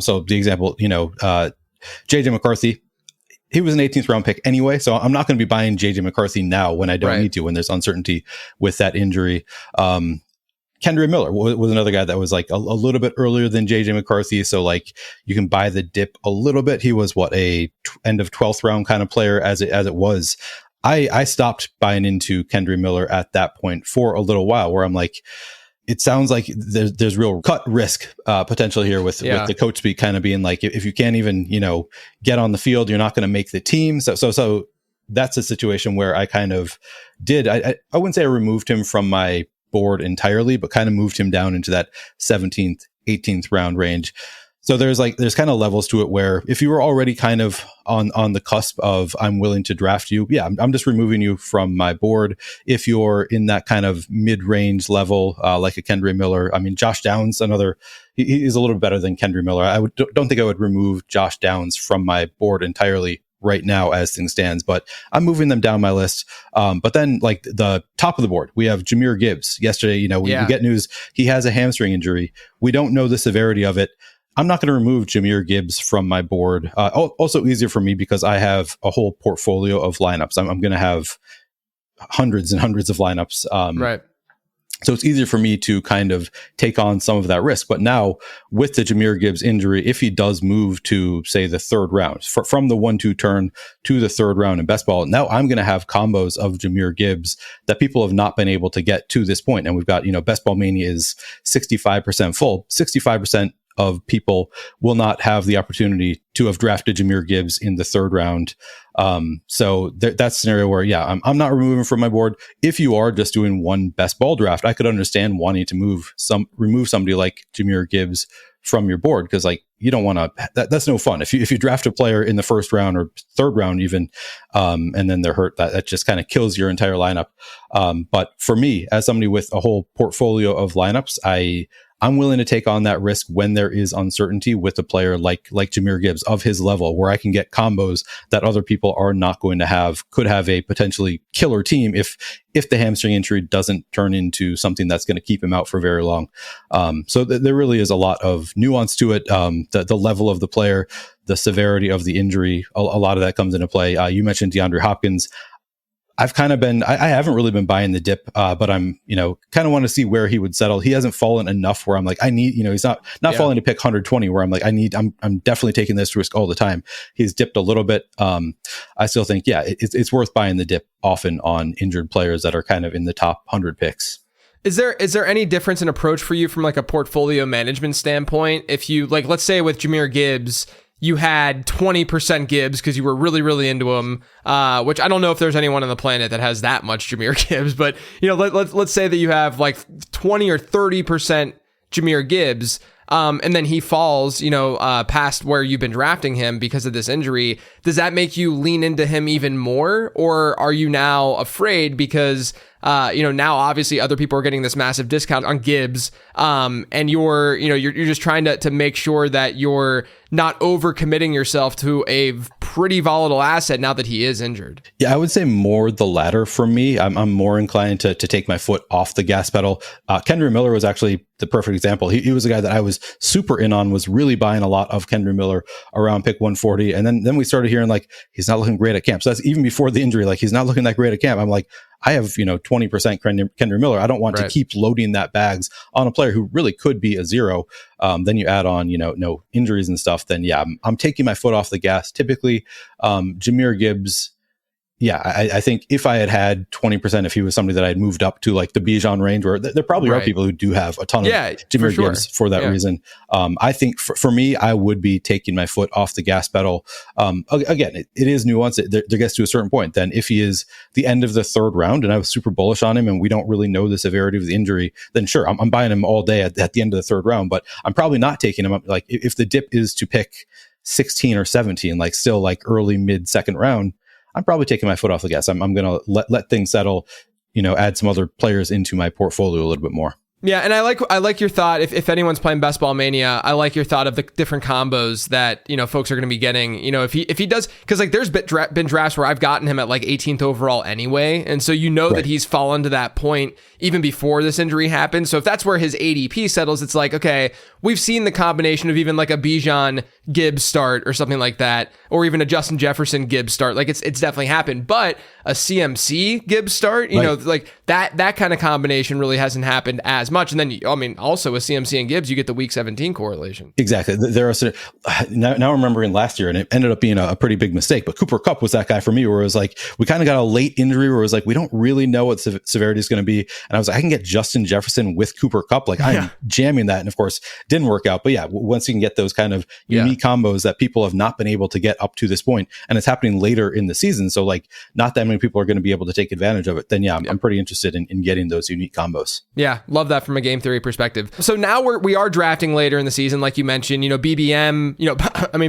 C: So the example, JJ McCarthy, he was an 18th round pick anyway, so I'm not going to be buying JJ McCarthy now when I don't need to, when there's uncertainty with that injury. Kendre Miller was another guy that was like a little bit earlier than JJ McCarthy. So like you can buy the dip a little bit. He was end of 12th round kind of player as it was. I stopped buying into Kendre Miller at that point for a little while, where I'm like, it sounds like there's real cut risk potential here with the coach speak kind of being like, if you can't even, get on the field, you're not going to make the team. So that's a situation where I kind of did. I wouldn't say I removed him from my board entirely, but kind of moved him down into that 17th, 18th round range. So there's kind of levels to it where if you were already kind of on the cusp of I'm willing to draft you, I'm just removing you from my board. If you're in that kind of mid-range level, like a Kendre Miller, I mean, Josh Downs, he's a little better than Kendre Miller. Don't think I would remove Josh Downs from my board entirely right now as things stands, but I'm moving them down my list. But then like the top of the board, we have Jahmyr Gibbs. Yesterday, we get news he has a hamstring injury. We don't know the severity of it. I'm not going to remove Jahmyr Gibbs from my board. Also easier for me because I have a whole portfolio of lineups. I'm going to have hundreds and hundreds of lineups.
A: Right.
C: So it's easier for me to kind of take on some of that risk. But now with the Jahmyr Gibbs injury, if he does move to, say, the third round, from the 1-2 turn to the third round in best ball, now I'm going to have combos of Jahmyr Gibbs that people have not been able to get to this point. And we've got, Best Ball Mania is 65% full. 65% of people will not have the opportunity to have drafted Jahmyr Gibbs in the third round. So that's a scenario where, I'm not removing from my board. If you are just doing one best ball draft, I could understand wanting to remove somebody like Jahmyr Gibbs from your board, because like you don't want to. That's no fun. If you draft a player in the first round or third round even, and then they're hurt, that just kind of kills your entire lineup. But for me, as somebody with a whole portfolio of lineups, I'm willing to take on that risk when there is uncertainty with a player like Jahmyr Gibbs of his level, where I can get combos that other people are not going to have, could have a potentially killer team if the hamstring injury doesn't turn into something that's going to keep him out for very long. So there really is a lot of nuance to it. The level of the player, the severity of the injury, a lot of that comes into play. You mentioned DeAndre Hopkins. I've kind of been, I haven't really been buying the dip, but I'm, kind of want to see where he would settle. He hasn't fallen enough where I'm like, I need, he's not falling to pick 120 where I'm like, I'm definitely taking this risk all the time. He's dipped a little bit. I still think, it's worth buying the dip often on injured players that are kind of in the top 100 picks.
A: Is there any difference in approach for you from like a portfolio management standpoint? If you like, let's say with Jahmyr Gibbs, you had 20% Gibbs because you were really, really into him, which I don't know if there's anyone on the planet that has that much Jahmyr Gibbs, but let's say that you have like 20 or 30% Jahmyr Gibbs, and then he falls, past where you've been drafting him because of this injury. Does that make you lean into him even more, or are you now afraid because now obviously other people are getting this massive discount on Gibbs, and you're just trying to make sure that you're not overcommitting yourself to a pretty volatile asset now that he is injured?
C: Yeah, I would say more the latter for me. I'm more inclined to take my foot off the gas pedal. Kendre Miller was actually the perfect example. He was a guy that I was super in on, was really buying a lot of Kendre Miller around pick 140. And then we started hearing like, he's not looking great at camp. So that's even before the injury, like he's not looking that great at camp. I'm like, I have, 20% Kendre Miller. I don't want to keep loading that bags on a player who really could be a zero. Then you add on, no injuries and stuff. Then I'm taking my foot off the gas. Typically, Jahmyr Gibbs, yeah, I think if I had 20%, if he was somebody that I had moved up to like the Bijan range, where there probably are people who do have a ton of Jahmyr Gibbs for that reason. I think for me, I would be taking my foot off the gas pedal. Again, it is nuanced. There gets to a certain point. Then if he is the end of the third round and I was super bullish on him and we don't really know the severity of the injury, then sure, I'm buying him all day at the end of the third round, but I'm probably not taking him up. Like if the dip is to pick 16 or 17, like still like early mid second round, I'm probably taking my foot off the gas. I'm going to let things settle, add some other players into my portfolio a little bit more.
A: Yeah, and I like your thought. If anyone's playing Best Ball Mania, I like your thought of the different combos that folks are going to be getting. If he does, because like there's been drafts where I've gotten him at like 18th overall anyway, and so that he's fallen to that point even before this injury happened. So if that's where his ADP settles, it's like, okay, we've seen the combination of even like a Bijan Gibbs start or something like that, or even a Justin Jefferson Gibbs start. Like it's definitely happened, but a CMC Gibbs start, like that kind of combination really hasn't happened as much. And then, also with CMC and Gibbs, you get the week 17 correlation.
C: Exactly. There are now I'm remembering last year, and it ended up being a pretty big mistake. But Cooper Kupp was that guy for me, where it was like we kind of got a late injury, where it was like we don't really know what severity is going to be. And I was like, I can get Justin Jefferson with Cooper Kupp. Like I'm jamming that, and of course didn't work out. But yeah, once you can get those kind of unique combos that people have not been able to get up to this point, and it's happening later in the season, so like not that many people are going to be able to take advantage of it. Then I'm pretty interested in getting those unique combos.
A: Yeah, love that from a game theory perspective. So now we are drafting later in the season, like you mentioned. BBM.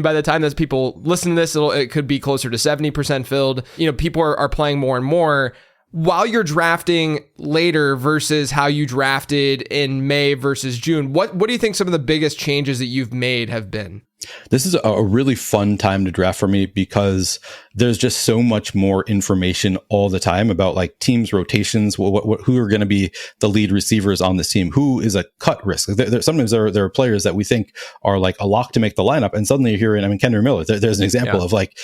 A: By the time that people listen to this, it could be closer to 70% filled. People are playing more and more. While you're drafting later versus how you drafted in May versus June, what do you think some of the biggest changes that you've made have been?
C: This is a really fun time to draft for me because there's just so much more information all the time about like teams rotations, who are going to be the lead receivers on this team, who is a cut risk. Sometimes there are players that we think are like a lock to make the lineup, and suddenly you're hearing, Kendra Miller. There's an example of like,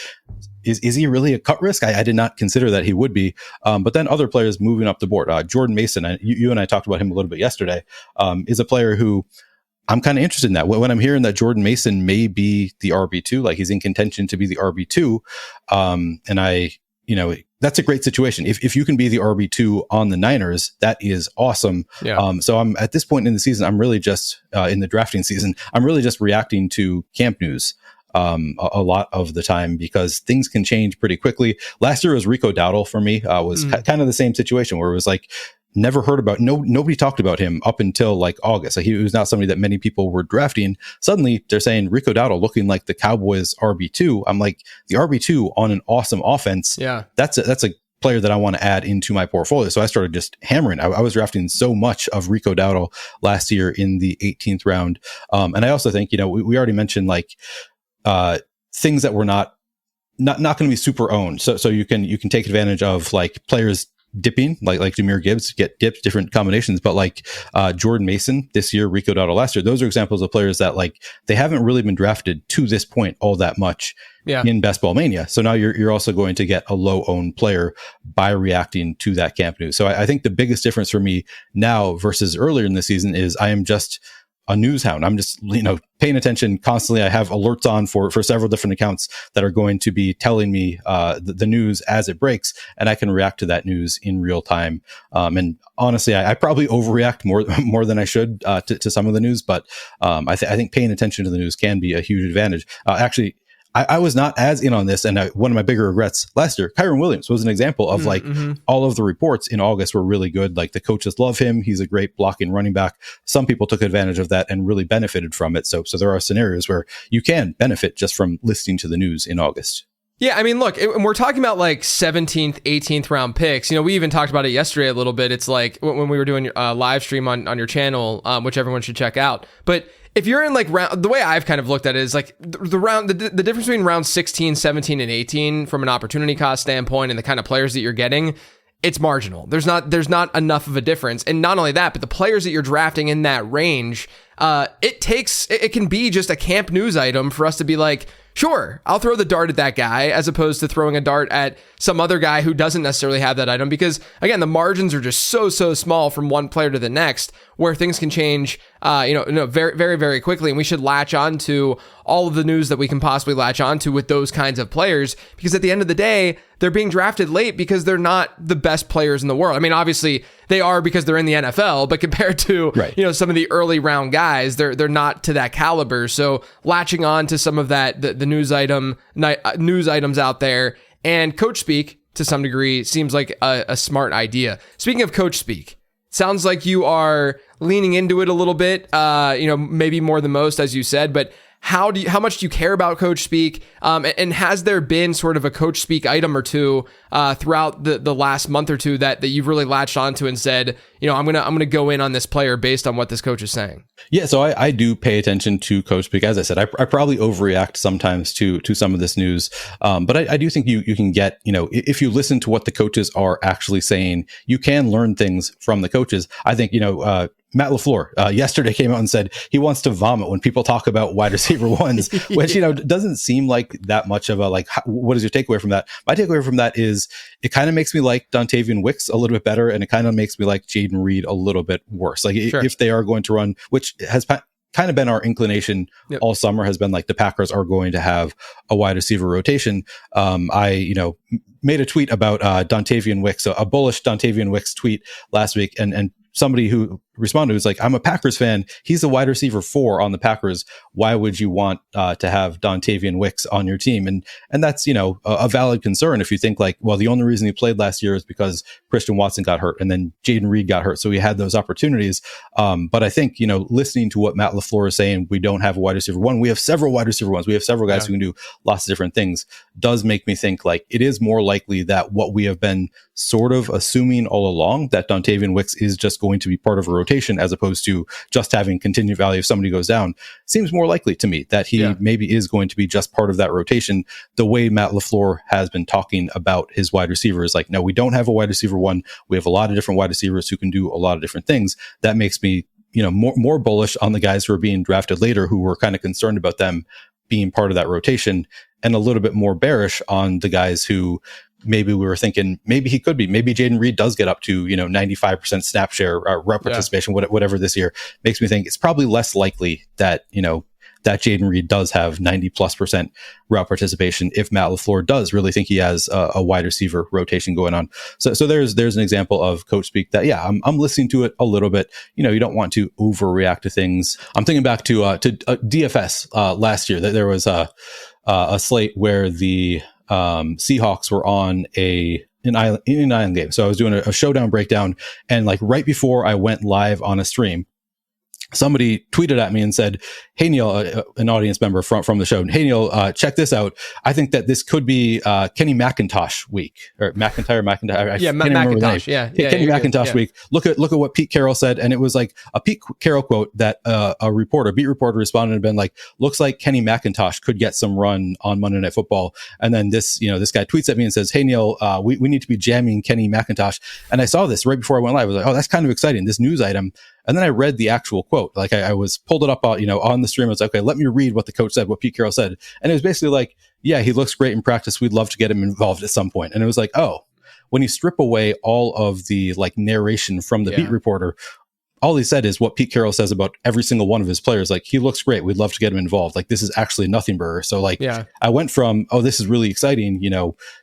C: is he really a cut risk? I did not consider that he would be. But then other players moving up the board. Jordan Mason, you and I talked about him a little bit yesterday, is a player who I'm kind of interested in that. When I'm hearing that Jordan Mason may be the RB2, like he's in contention to be the RB2, and that's a great situation. If you can be the RB2 on the Niners, that is awesome. Yeah. So I'm at this point in the season, I'm really just in the drafting season, I'm really just reacting to camp news a lot of the time because things can change pretty quickly. Last year was Rico Dowdle for me, was kind of the same situation where it was like, never heard about, nobody talked about him up until like August. Like he was not somebody that many people were drafting. Suddenly they're saying Rico Dowdle looking like the Cowboys RB2. I'm like, the RB2 on an awesome offense. Yeah. That's a player that I want to add into my portfolio. So I started just hammering. I was drafting so much of Rico Dowdle last year in the 18th round. And I also think, we already mentioned like, things that were not going to be super owned. So you can take advantage of like players dipping, like Jahmyr Gibbs, get dips, different combinations. But like Jordan Mason this year, Rico Dowdle last year, those are examples of players that like they haven't really been drafted to this point all that much in Best Ball Mania. So now you're also going to get a low owned player by reacting to that camp news. So I think the biggest difference for me now versus earlier in the season is I am just a news hound. I'm just, paying attention constantly. I have alerts on for several different accounts that are going to be telling me the news as it breaks, and I can react to that news in real time. And honestly, I probably overreact more than I should to some of the news, but I think paying attention to the news can be a huge advantage. Actually, I was not as in on this, and one of my bigger regrets last year, Kyren Williams was an example of all of the reports in August were really good. Like the coaches love him. He's a great blocking running back. Some people took advantage of that and really benefited from it. So there are scenarios where you can benefit just from listening to the news in August.
A: Yeah, look, we're talking about like 17th, 18th round picks. We even talked about it yesterday a little bit. It's like when we were doing a live stream on your channel, which everyone should check out. But if you're in like round, the way I've kind of looked at it is like the difference between round 16, 17, and 18 from an opportunity cost standpoint and the kind of players that you're getting, it's marginal. There's not enough of a difference. And not only that, but the players that you're drafting in that range, it can be just a camp news item for us to be like, sure, I'll throw the dart at that guy as opposed to throwing a dart at some other guy who doesn't necessarily have that item. Because again, the margins are just so small from one player to the next where things can change, very, very, very quickly. And we should latch on to all of the news that we can possibly latch onto with those kinds of players. Because at the end of the day, they're being drafted late because they're not the best players in the world. I mean, obviously they are because they're in the NFL, but compared to, some of the early round guys, they're not to that caliber. So latching on to some of that, the news items out there, and coach speak to some degree seems like a smart idea. Speaking of coach speak, sounds like you are leaning into it a little bit, maybe more than most, as you said, but how much do you care about coach speak? And has there been sort of a coach speak item or two throughout the last month or two that you've really latched onto and said, I'm gonna go in on this player based on what this coach is saying?
C: Yeah, so I do pay attention to coach speak. As I said, I probably overreact sometimes to some of this news, but I do think you can get, if you listen to what the coaches are actually saying, you can learn things from the coaches. I think Matt LaFleur yesterday came out and said he wants to vomit when people talk about wide receiver ones, which, doesn't seem like that much of a, what is your takeaway from that? My takeaway from that is it kind of makes me like Dontavian Wicks a little bit better, and it kind of makes me like Jayden Reed a little bit worse. If they are going to run, which has kind of been our inclination all summer, has been like the Packers are going to have a wide receiver rotation. I made a tweet about Dontavian Wicks, a bullish Dontavian Wicks tweet last week, and somebody who responded was like, I'm a Packers fan. He's the wide receiver 4 on the Packers. Why would you want to have Dontavian Wicks on your team? And that's, a valid concern if you think the only reason he played last year is because Christian Watson got hurt and then Jayden Reed got hurt. So he had those opportunities. But I think, listening to what Matt LaFleur is saying, we don't have a wide receiver 1. We have several wide receiver 1s. We have several guys who can do lots of different things, does make me think it is more likely that what we have been sort of assuming all along, that Dontavian Wicks is just going to be part of a rotation as opposed to just having contingent value if somebody goes down, seems more likely to me that he maybe is going to be just part of that rotation. The way Matt LaFleur has been talking about his wide receivers, no, we don't have a wide receiver 1. We have a lot of different wide receivers who can do a lot of different things. That makes me, more bullish on the guys who are being drafted later, who were kind of concerned about them being part of that rotation, and a little bit more bearish on the guys who maybe we were thinking maybe he could be. Maybe Jayden Reed does get up to 95% snap share, rep participation, whatever this year. Makes me think it's probably less likely that that Jayden Reed does have 90+% route participation if Matt LaFleur does really think he has a wide receiver rotation going on. So there's an example of coach speak that I'm listening to it a little bit. You don't want to overreact to things. I'm thinking back to DFS last year. That there was a slate where the Seahawks were on an island game. So I was doing a showdown breakdown, and right before I went live on a stream, somebody tweeted at me and said, "Hey Neil," an audience member from the show, "Hey Neil, check this out. I think that this could be Kenny McIntosh week, or McIntyre.
A: McIntosh.
C: Kenny McIntosh week. Look at what Pete Carroll said." And it was a Pete Carroll quote that a beat reporter responded and been like, "Looks like Kenny McIntosh could get some run on Monday Night Football." And then this guy tweets at me and says, "Hey Neil, we need to be jamming Kenny McIntosh." And I saw this right before I went live. I was like, "Oh, that's kind of exciting, this news item." And then I read the actual quote. I was pulled it up, on the stream. I was like, okay, let me read what the coach said, what Pete Carroll said. And it was basically yeah, he looks great in practice. We'd love to get him involved at some point. And it was when you strip away all of the narration from the beat reporter, all he said is what Pete Carroll says about every single one of his players. He looks great. We'd love to get him involved. This is actually nothing burger. So I went from, oh, this is really exciting,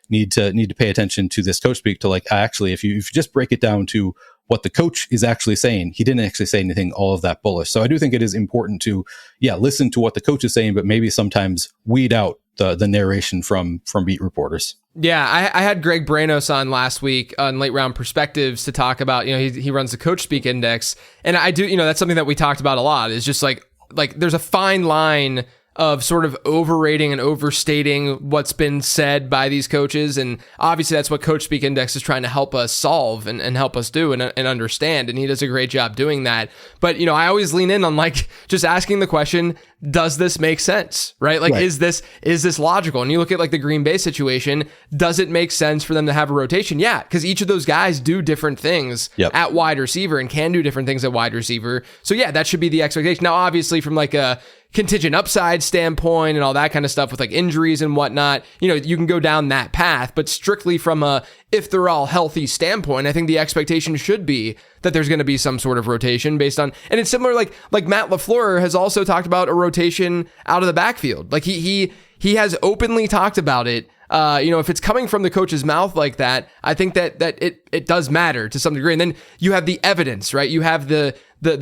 C: need to pay attention to this coach speak, to actually, if you just break it down to what the coach is actually saying, he didn't actually say anything all of that bullish. So I do think it is important to, listen to what the coach is saying, but maybe sometimes weed out the narration from beat reporters.
A: Yeah, I had Greg Branos on last week on Late Round Perspectives to talk about, he runs the Coach Speak Index. And I do, that's something that we talked about a lot, is just like there's a fine line of sort of overrating and overstating what's been said by these coaches. And obviously that's what Coach Speak Index is trying to help us solve and help us do and understand. And he does a great job doing that. But, I always lean in on just asking the question, does this make sense? Right? Right. Is this logical? And you look at the Green Bay situation, does it make sense for them to have a rotation? Yeah, because each of those guys do different things at wide receiver and can do different things at wide receiver. So yeah, that should be the expectation. Now, obviously from a contingent upside standpoint and all that kind of stuff with injuries and whatnot, you can go down that path, but strictly from if they're all healthy standpoint, I think the expectation should be that there's going to be some sort of rotation based on, and it's similar, like Matt LaFleur has also talked about a rotation out of the backfield. He he has openly talked about it. If it's coming from the coach's mouth like that, I think that it does matter to some degree. And then you have the evidence, right? You have the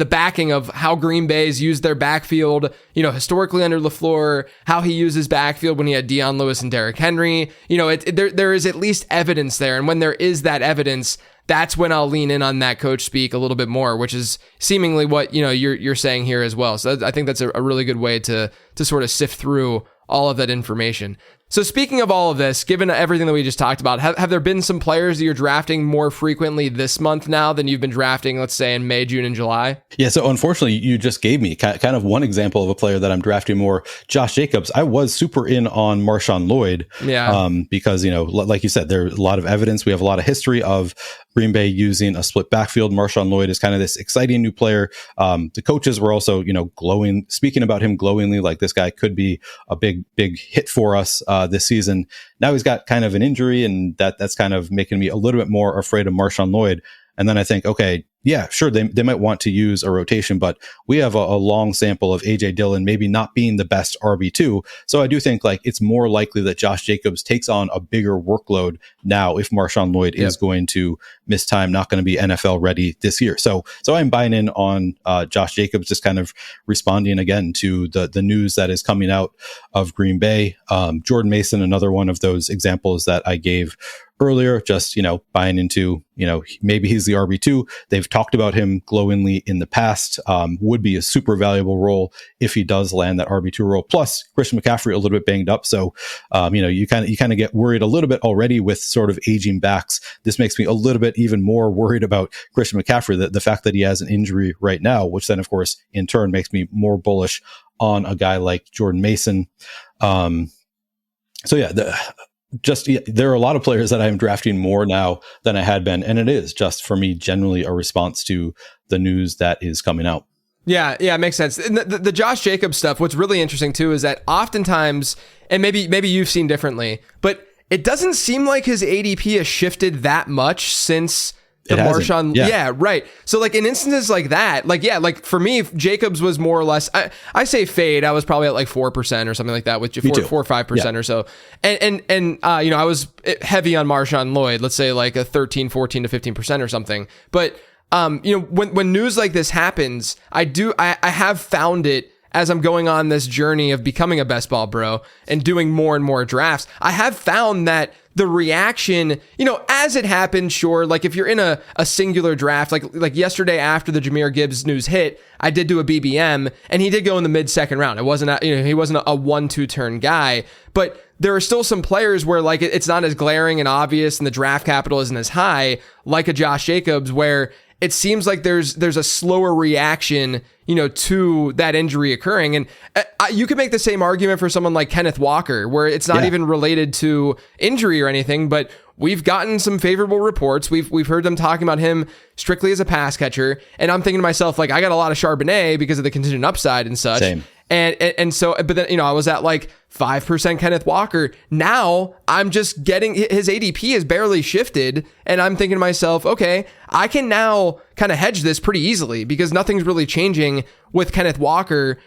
A: backing of how Green Bay's used their backfield, historically under LaFleur, how he used his backfield when he had Dion Lewis and Derrick Henry. There is at least evidence there. And when there is that evidence, that's when I'll lean in on that coach speak a little bit more, which is seemingly what, you're saying here as well. So I think that's a really good way to sort of sift through all of that information. So speaking of all of this, given everything that we just talked about, have there been some players that you're drafting more frequently this month now than you've been drafting, let's say, in May, June, and July?
C: Yeah, so unfortunately, you just gave me kind of one example of a player that I'm drafting more. Josh Jacobs. I was super in on Marshawn Lloyd, because, like you said, there's a lot of evidence. We have a lot of history of Green Bay using a split backfield. Marshawn Lloyd is kind of this exciting new player. The coaches were also, speaking about him glowingly, like this guy could be a big hit for us this season. Now he's got kind of an injury, and that's kind of making me a little bit more afraid of Marshawn Lloyd. And then I think, okay, yeah, sure, they might want to use a rotation, but we have a long sample of AJ Dillon maybe not being the best RB2. So I do think like it's more likely that Josh Jacobs takes on a bigger workload now if Marshawn Lloyd is going to miss time, not going to be NFL ready this year. So I'm buying in on Josh Jacobs, just kind of responding again to the news that is coming out of Green Bay. Jordan Mason, another one of those examples that I gave earlier, just, buying into, maybe he's the RB2. They've talked about him glowingly in the past, would be a super valuable role if he does land that RB2 role. Plus Christian McCaffrey a little bit banged up. So, you kind of get worried a little bit already with sort of aging backs. This makes me a little bit even more worried about Christian McCaffrey, the fact that he has an injury right now, which then of course in turn makes me more bullish on a guy like Jordan Mason. There are a lot of players that I'm drafting more now than I had been. And it is just for me, generally a response to the news that is coming out.
A: Yeah, it makes sense. And the Josh Jacobs stuff, what's really interesting too, is that oftentimes, and maybe you've seen differently, but it doesn't seem like his ADP has shifted that much since the Marshawn. Yeah, right. So like in instances like that, like for me, Jacobs was more or less, I say fade. I was probably at like 4% or something like that, with 4 or 5% or so. And I was heavy on Marshawn Lloyd, let's say like a 13, 14 to 15% or something. But, when news like this happens, I have found it as I'm going on this journey of becoming a best ball bro and doing more and more drafts. I have found that the reaction, as it happened, sure, like if you're in a singular draft, like yesterday after the Jahmyr Gibbs news hit, I did do a BBM and he did go in the mid-second round. It wasn't, he wasn't a 1-2 turn guy, but there are still some players where like it's not as glaring and obvious and the draft capital isn't as high, like a Josh Jacobs, where it seems like there's a slower reaction, to that injury occurring. And you could make the same argument for someone like Kenneth Walker, where it's not even related to injury or anything, but we've gotten some favorable reports. We've heard them talking about him strictly as a pass catcher. And I'm thinking to myself, like, I got a lot of Charbonnet because of the contingent upside and such.
C: Same.
A: And so, but then, I was at like 5% Kenneth Walker. Now I'm just getting, his ADP has barely shifted. And I'm thinking to myself, okay, I can now kind of hedge this pretty easily because nothing's really changing with Kenneth Walker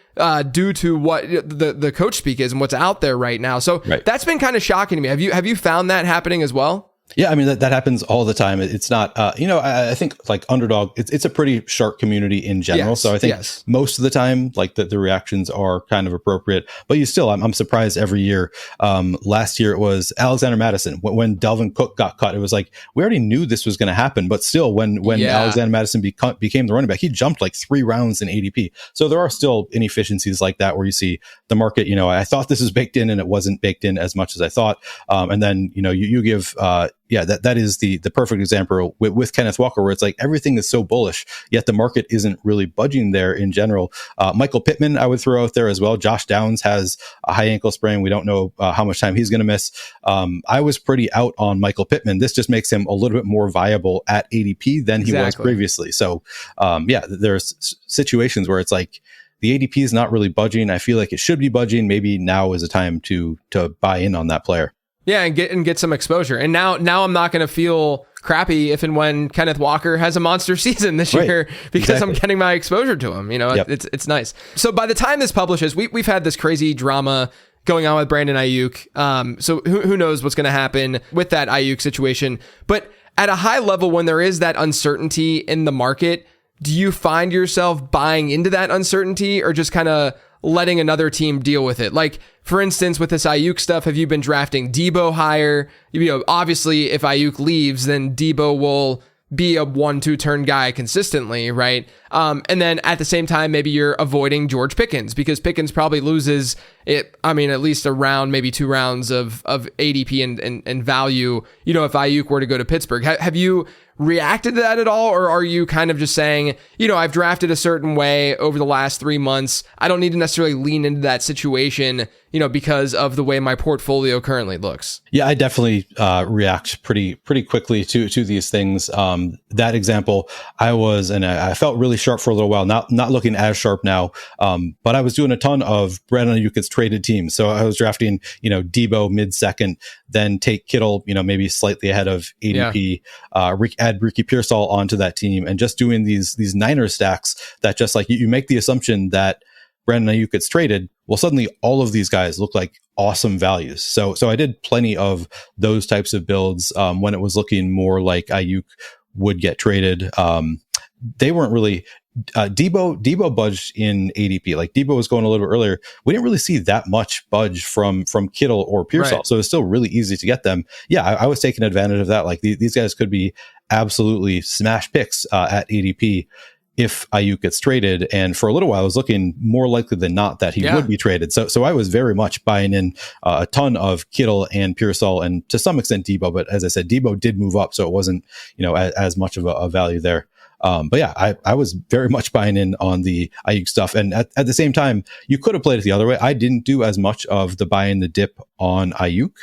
A: due to what the coach speak is and what's out there right now. So that's been kind of shocking to me. Have you found that happening as well?
C: Yeah, I mean, that happens all the time. It's not, I think like Underdog, it's a pretty sharp community in general. So I think most of the time, like the reactions are kind of appropriate, but I'm surprised every year. Last year it was Alexander Mattison. When Dalvin Cook got cut, it was like, we already knew this was going to happen, but still when Alexander Mattison became the running back, he jumped like 3 rounds in ADP. So there are still inefficiencies like that where you see the market, I thought this was baked in and it wasn't baked in as much as I thought. And then, you give, that is the perfect example with Kenneth Walker, where it's like everything is so bullish, yet the market isn't really budging there in general. Michael Pittman, I would throw out there as well. Josh Downs has a high ankle sprain. We don't know how much time he's going to miss. I was pretty out on Michael Pittman. This just makes him a little bit more viable at ADP than he was previously. So, there's situations where it's like the ADP is not really budging. I feel like it should be budging. Maybe now is a time to buy in on that player.
A: Yeah, and get some exposure. And now I'm not going to feel crappy if and when Kenneth Walker has a monster season this year because I'm getting my exposure to him. It's nice. So by the time this publishes, we've had this crazy drama going on with Brandon Ayuk. So who knows what's going to happen with that Ayuk situation. But at a high level, when there is that uncertainty in the market, do you find yourself buying into that uncertainty or just kind of letting another team deal with it? Like, for instance, with this Ayuk stuff, have you been drafting Debo higher? Obviously, if Ayuk leaves, then Debo will be a 1-2 turn guy consistently, right? And then at the same time, maybe you're avoiding George Pickens because Pickens probably loses it. I mean, at least a round, maybe 2 rounds of ADP and value, if Ayuk were to go to Pittsburgh. Have you reacted to that at all? Or are you kind of just saying, I've drafted a certain way over the last 3 months. I don't need to necessarily lean into that situation, because of the way my portfolio currently looks?
C: Yeah, I definitely react pretty quickly to these things. That example, I felt really sharp for a little while, not looking as sharp now. But I was doing a ton of Brandon Ayuk's traded teams. So I was drafting, Debo mid-second, then take Kittle, maybe slightly ahead of ADP, add Ricky Pearsall onto that team, and just doing these Niners stacks that just like you make the assumption that Brandon Ayuk gets traded. Well, suddenly all of these guys look like awesome values. So I did plenty of those types of builds when it was looking more like Ayuk would get traded. They weren't really Debo budged in ADP. Like Debo was going a little bit earlier. We didn't really see that much budge from Kittle or Pearsall. Right. So it's still really easy to get them. Yeah, I was taking advantage of that. Like these guys could be absolutely smash picks at ADP if Ayuk gets traded. And for a little while, I was looking more likely than not that he would be traded. So I was very much buying in a ton of Kittle and Pearsall and to some extent Debo. But as I said, Debo did move up, so it wasn't, as much of a value there. But yeah, I was very much buying in on the Ayuk stuff. And at the same time, you could have played it the other way. I didn't do as much of the buy in the dip on Ayuk.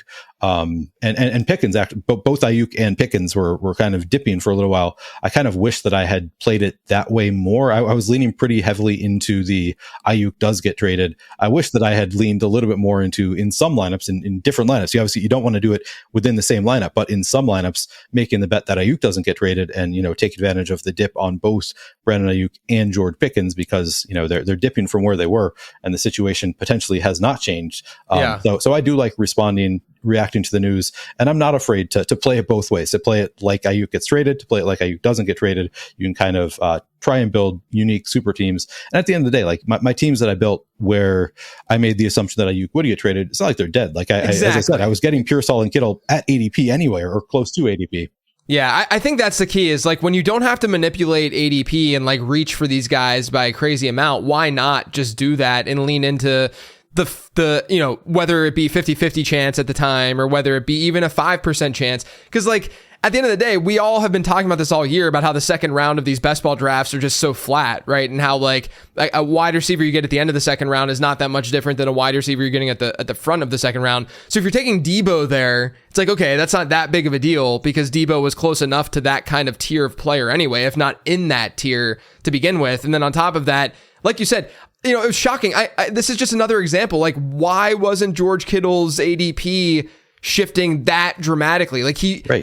C: And Pickens, actually, both Ayuk and Pickens were kind of dipping for a little while. I kind of wish that I had played it that way more. I was leaning pretty heavily into the Ayuk does get traded. I wish that I had leaned a little bit more in some lineups, in different lineups. Obviously, you don't want to do it within the same lineup, but in some lineups, making the bet that Ayuk doesn't get traded and, take advantage of the dip on both Brandon Ayuk and George Pickens because, they're dipping from where they were and the situation potentially has not changed. So I do like reacting to the news, and I'm not afraid to play it both ways, to play it like Ayuk gets traded, to play it like Ayuk doesn't get traded. You can kind of try and build unique super teams. And at the end of the day, like my teams that I built where I made the assumption that Ayuk would get traded, it's not like they're dead. Like as I said, I was getting Pearsall and Kittle at ADP anyway, or close to ADP.
A: Yeah, I think that's the key is like when you don't have to manipulate ADP and like reach for these guys by a crazy amount, why not just do that and lean into the whether it be 50-50 chance at the time or whether it be even a 5% chance. Because like at the end of the day, we all have been talking about this all year about how the second round of these best ball drafts are just so flat, right? And how like a wide receiver you get at the end of the second round is not that much different than a wide receiver you're getting at the front of the second round. So if you're taking Debo there, it's like, okay, that's not that big of a deal because Debo was close enough to that kind of tier of player anyway, if not in that tier to begin with. And then on top of that, like you said, it was shocking. This is just another example. Like, why wasn't George Kittle's ADP shifting that dramatically? Like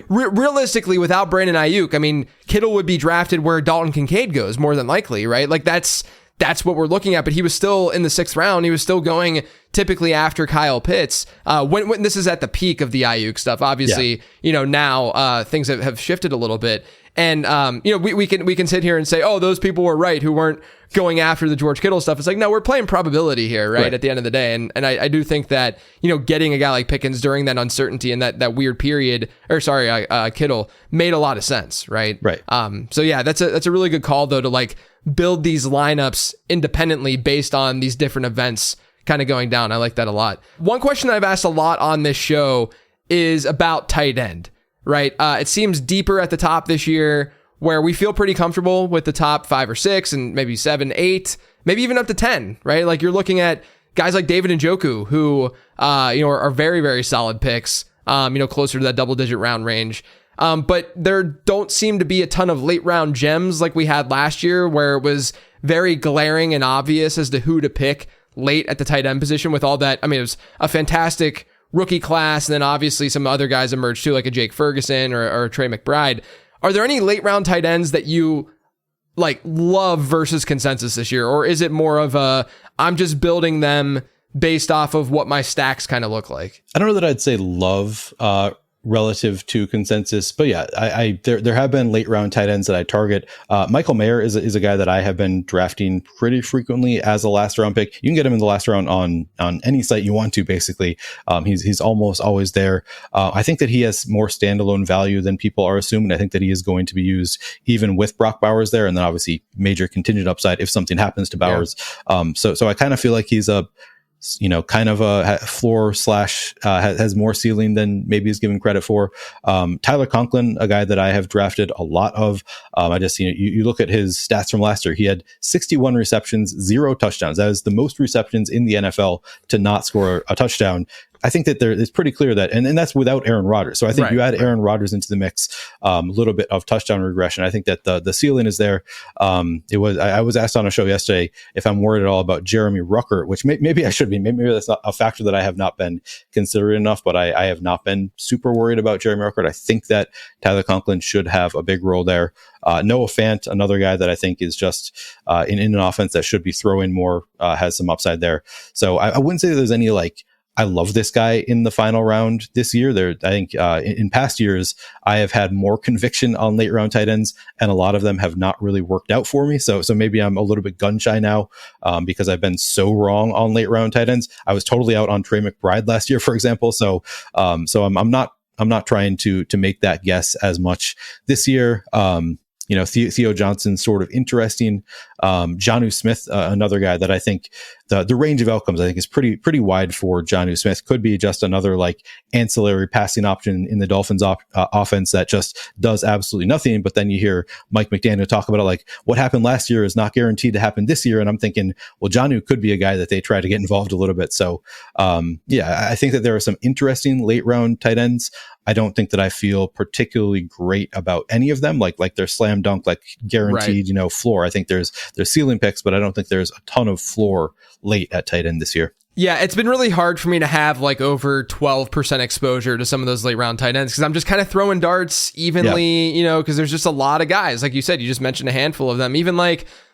A: realistically, without Brandon Ayuk, I mean, Kittle would be drafted where Dalton Kincaid goes more than likely, right? Like that's what we're looking at. But he was still in the 6th round. He was still going typically after Kyle Pitts. When this is at the peak of the Ayuk stuff, obviously, now things have shifted a little bit. And, we can sit here and say, oh, those people were right who weren't going after the George Kittle stuff. It's like, no, we're playing probability here, right? At the end of the day. And I do think that, getting a guy like Pickens during that uncertainty and that weird period, Kittle made a lot of sense, right?
C: Right.
A: So yeah, that's a really good call though, to like build these lineups independently based on these different events kind of going down. I like that a lot. One question I've asked a lot on this show is about tight end. Right. It seems deeper at the top this year where we feel pretty comfortable with the top 5 or 6 and maybe 7, 8, maybe even up to 10, right? Like you're looking at guys like David Njoku who, are very, very solid picks, closer to that double-digit round range. But there don't seem to be a ton of late round gems like we had last year where it was very glaring and obvious as to who to pick late at the tight end position with all that. I mean, it was a fantastic rookie class, and then obviously some other guys emerged too, like a Jake Ferguson or a Trey McBride. Are there any late round tight ends that you like love versus consensus this year? Or is it more of I'm just building them based off of what my stacks kind of look like.
C: I don't know that I'd say love relative to consensus, but yeah, there have been late round tight ends that I target. Michael Mayer is a guy that I have been drafting pretty frequently as a last round pick. You can get him in the last round on any site you want to, basically. He's almost always there. I think that he has more standalone value than people are assuming. I think that he is going to be used even with Brock Bowers there, and then obviously major contingent upside if something happens to Bowers. Yeah. So I kind of feel like he's a kind of a floor / has more ceiling than maybe is given credit for. Tyler Conklin, a guy that I have drafted a lot of. I just, you look at his stats from last year. He had 61 receptions, 0 touchdowns. That is the most receptions in the NFL to not score a touchdown. I think that it's pretty clear that, and that's without Aaron Rodgers. So I think you add Aaron Rodgers into the mix, a little bit of touchdown regression. I think that the ceiling is there. I was asked on a show yesterday if I'm worried at all about Jeremy Ruckert, which maybe I should be. Maybe that's not a factor that I have not been considering enough, but I have not been super worried about Jeremy Ruckert. I think that Tyler Conklin should have a big role there. Noah Fant, another guy that I think is just in an offense that should be throwing more, has some upside there. So I wouldn't say that there's any I love this guy in the final round this year. I think in past years, I have had more conviction on late round tight ends, and a lot of them have not really worked out for me. So maybe I'm a little bit gun shy now because I've been so wrong on late round tight ends. I was totally out on Trey McBride last year, for example. So I'm not trying to make that guess as much this year. Theo Johnson, sort of interesting. Jonnu Smith, another guy that I think the range of outcomes I think is pretty wide for Jonnu Smith. Could be just another ancillary passing option in the Dolphins offense that just does absolutely nothing. But then you hear Mike McDaniel talk about it what happened last year is not guaranteed to happen this year. And I'm thinking, well, Jonnu could be a guy that they try to get involved a little bit. So I think that there are some interesting late round tight ends. I don't think that I feel particularly great about any of them, like they're slam dunk, guaranteed, floor. I think there's ceiling picks, but I don't think there's a ton of floor late at tight end this year.
A: Yeah, it's been really hard for me to have over 12% exposure to some of those late round tight ends because I'm just kind of throwing darts evenly, because there's just a lot of guys. Like you said, you just mentioned a handful of them, even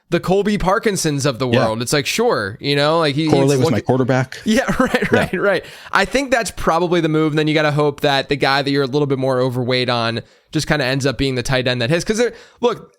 A: the Colby Parkinsons of the world. Yeah. It's sure,
C: correlate with my quarterback.
A: Yeah, right. I think that's probably the move. And then you got to hope that the guy that you're a little bit more overweight on just kind of ends up being the tight end that hits. Because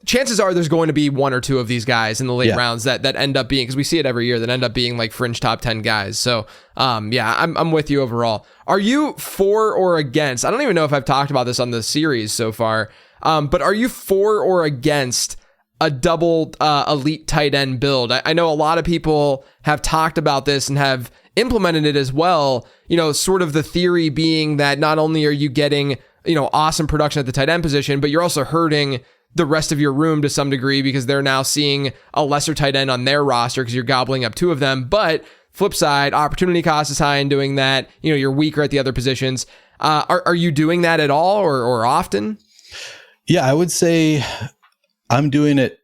A: chances are there's going to be one or two of these guys in the late rounds that end up being, because we see it every year, that end up being fringe top 10 guys. So I'm with you overall. Are you for or against? I don't even know if I've talked about this on the series so far, but are you for or against a double elite tight end build? I know a lot of people have talked about this and have implemented it as well. Sort of the theory being that not only are you getting, awesome production at the tight end position, but you're also hurting the rest of your room to some degree because they're now seeing a lesser tight end on their roster because you're gobbling up 2 of them. But flip side, opportunity cost is high in doing that. You're weaker at the other positions. Are you doing that at all or often?
C: Yeah, I would say I'm doing it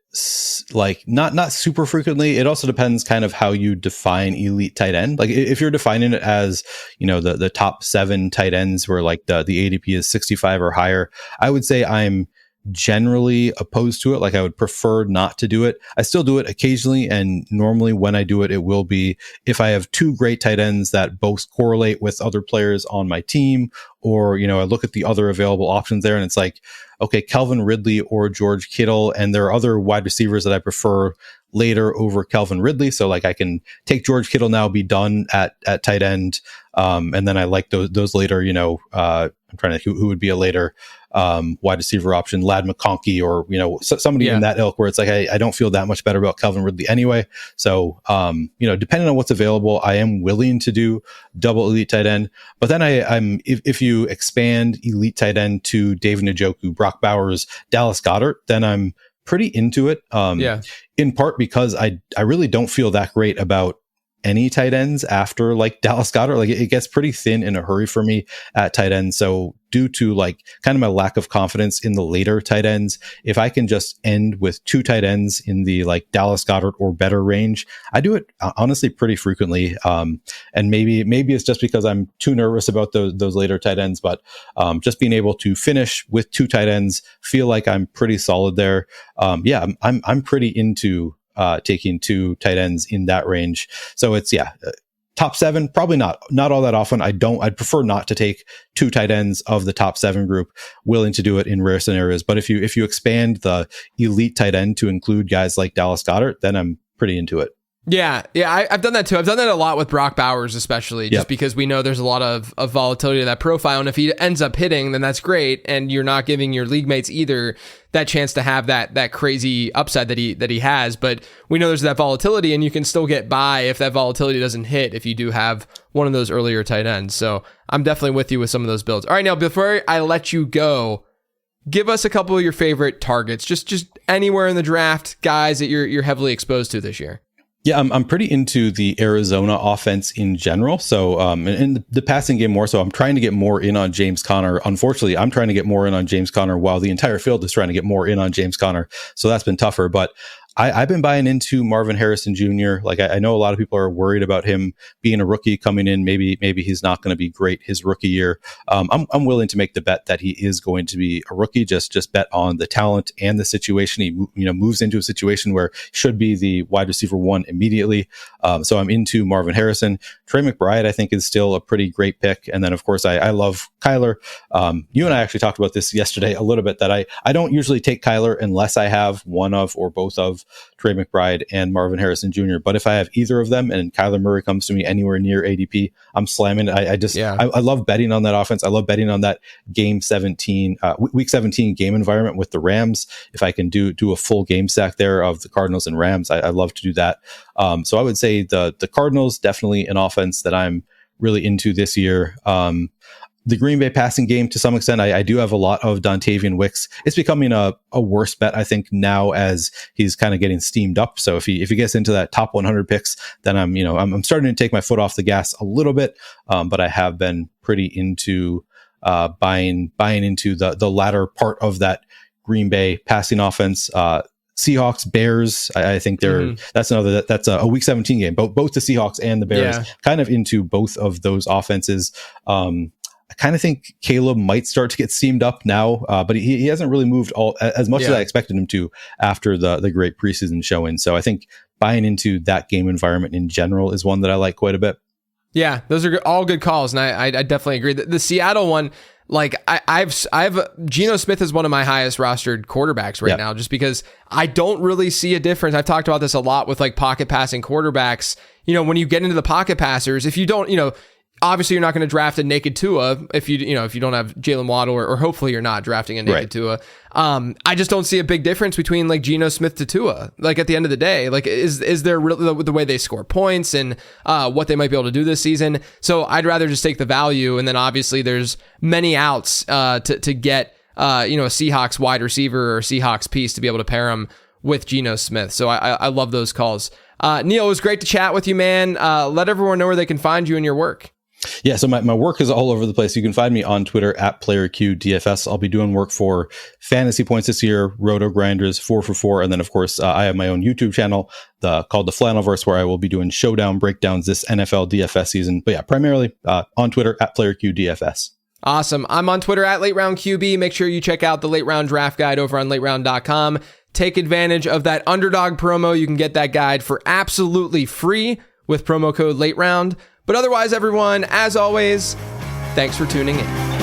C: not super frequently. It also depends kind of how you define elite tight end. If you're defining it as, the top 7 tight ends where the ADP is 65 or higher, I would say I'm generally opposed to it. I would prefer not to do it. I still do it occasionally, and normally when I do it, it will be if I have 2 great tight ends that both correlate with other players on my team, or I look at the other available options there and it's okay, Calvin Ridley or George Kittle, and there are other wide receivers that I prefer later over Calvin Ridley. So I can take George Kittle now, be done at tight end. And then I like those later, I'm trying to think who would be a later wide receiver option, Lad McConkey, or somebody in that ilk where it's I don't feel that much better about Calvin Ridley anyway. So depending on what's available, I am willing to do double elite tight end. But then I'm if you expand elite tight end to David Njoku, Brock Bowers, Dallas Goedert, then I'm pretty into it. In part because I really don't feel that great about any tight ends after Dallas Goedert. It gets pretty thin in a hurry for me at tight end. So due to kind of my lack of confidence in the later tight ends, if I can just end with 2 tight ends in the Dallas Goedert or better range, I do it honestly pretty frequently. And maybe it's just because I'm too nervous about those later tight ends, but just being able to finish with 2 tight ends, feel like I'm pretty solid there. I'm pretty into taking 2 tight ends in that range. So it's top 7, probably not all that often. I'd prefer not to take 2 tight ends of the top 7 group, willing to do it in rare scenarios. But if you expand the elite tight end to include guys like Dallas Goedert, then I'm pretty into it.
A: Yeah, I've done that too. I've done that a lot with Brock Bowers, especially just because we know there's a lot of volatility to that profile. And if he ends up hitting, then that's great. And you're not giving your league mates either that chance to have that crazy upside that he has. But we know there's that volatility, and you can still get by if that volatility doesn't hit if you do have one of those earlier tight ends. So I'm definitely with you with some of those builds. All right, now before I let you go, give us a couple of your favorite targets, just anywhere in the draft, guys that you're heavily exposed to this year.
C: Yeah, I'm pretty into the Arizona offense in general. So in the passing game more so, I'm trying to get more in on James Conner. Unfortunately, I'm trying to get more in on James Conner while the entire field is trying to get more in on James Conner. So that's been tougher. But I've been buying into Marvin Harrison Jr. Like I know a lot of people are worried about him being a rookie coming in. Maybe he's not going to be great his rookie year. I'm willing to make the bet that he is going to be a rookie. Just bet on the talent and the situation. He moves into a situation where should be the wide receiver 1 immediately. So I'm into Marvin Harrison. Trey McBride I think is still a pretty great pick. And then of course I love Kyler. You and I actually talked about this yesterday a little bit, that I don't usually take Kyler unless I have one of or both of Trey McBride and Marvin Harrison Jr. But if I have either of them and Kyler Murray comes to me anywhere near ADP, I'm slamming it. I love betting on that offense. I love betting on that week 17 game environment with the Rams. If I can do a full game stack there of the Cardinals and Rams, I love to do that. So I would say the Cardinals, definitely an offense that I'm really into this year. The Green Bay passing game, to some extent, I do have a lot of Dontavian Wicks. It's becoming a worse bet, I think, now as he's kind of getting steamed up. So if he gets into that top 100 picks, then I'm starting to take my foot off the gas a little bit. But I have been pretty into buying into the latter part of that Green Bay passing offense. Seahawks, Bears, I think that's a week 17 game. Both the Seahawks and the Bears, kind of into both of those offenses. I kind of think Caleb might start to get steamed up now, but he hasn't really moved as much as I expected him to after the great preseason showing. So I think buying into that game environment in general is one that I like quite a bit.
A: Yeah, those are all good calls, and I definitely agree. The Seattle one, like I've Geno Smith is one of my highest rostered quarterbacks right now, just because I don't really see a difference. I've talked about this a lot with like pocket passing quarterbacks. When you get into the pocket passers, if you don't, obviously you're not going to draft a naked Tua if you don't have Jalen Waddle, or hopefully you're not drafting a naked Tua. I just don't see a big difference between like Geno Smith to Tua. Like at the end of the day, like is there really the way they score points and what they might be able to do this season? So I'd rather just take the value, and then obviously there's many outs to get a Seahawks wide receiver or Seahawks piece to be able to pair him with Geno Smith. So I love those calls. Neil, it was great to chat with you, man. Let everyone know where they can find you and your work.
C: Yeah, so my work is all over the place. You can find me on Twitter at PlayerQDFS. I'll be doing work for Fantasy Points this year, Roto Grinders, 4for4, and then of course I have my own YouTube channel called The Flannelverse, where I will be doing showdown breakdowns this NFL DFS season. But yeah, primarily on Twitter at PlayerQDFS.
A: Awesome. I'm on Twitter at LateRoundQB. Make sure you check out the Late Round Draft Guide over on LateRound.com. Take advantage of that Underdog promo. You can get that guide for absolutely free with promo code LateRound. But otherwise, everyone, as always, thanks for tuning in.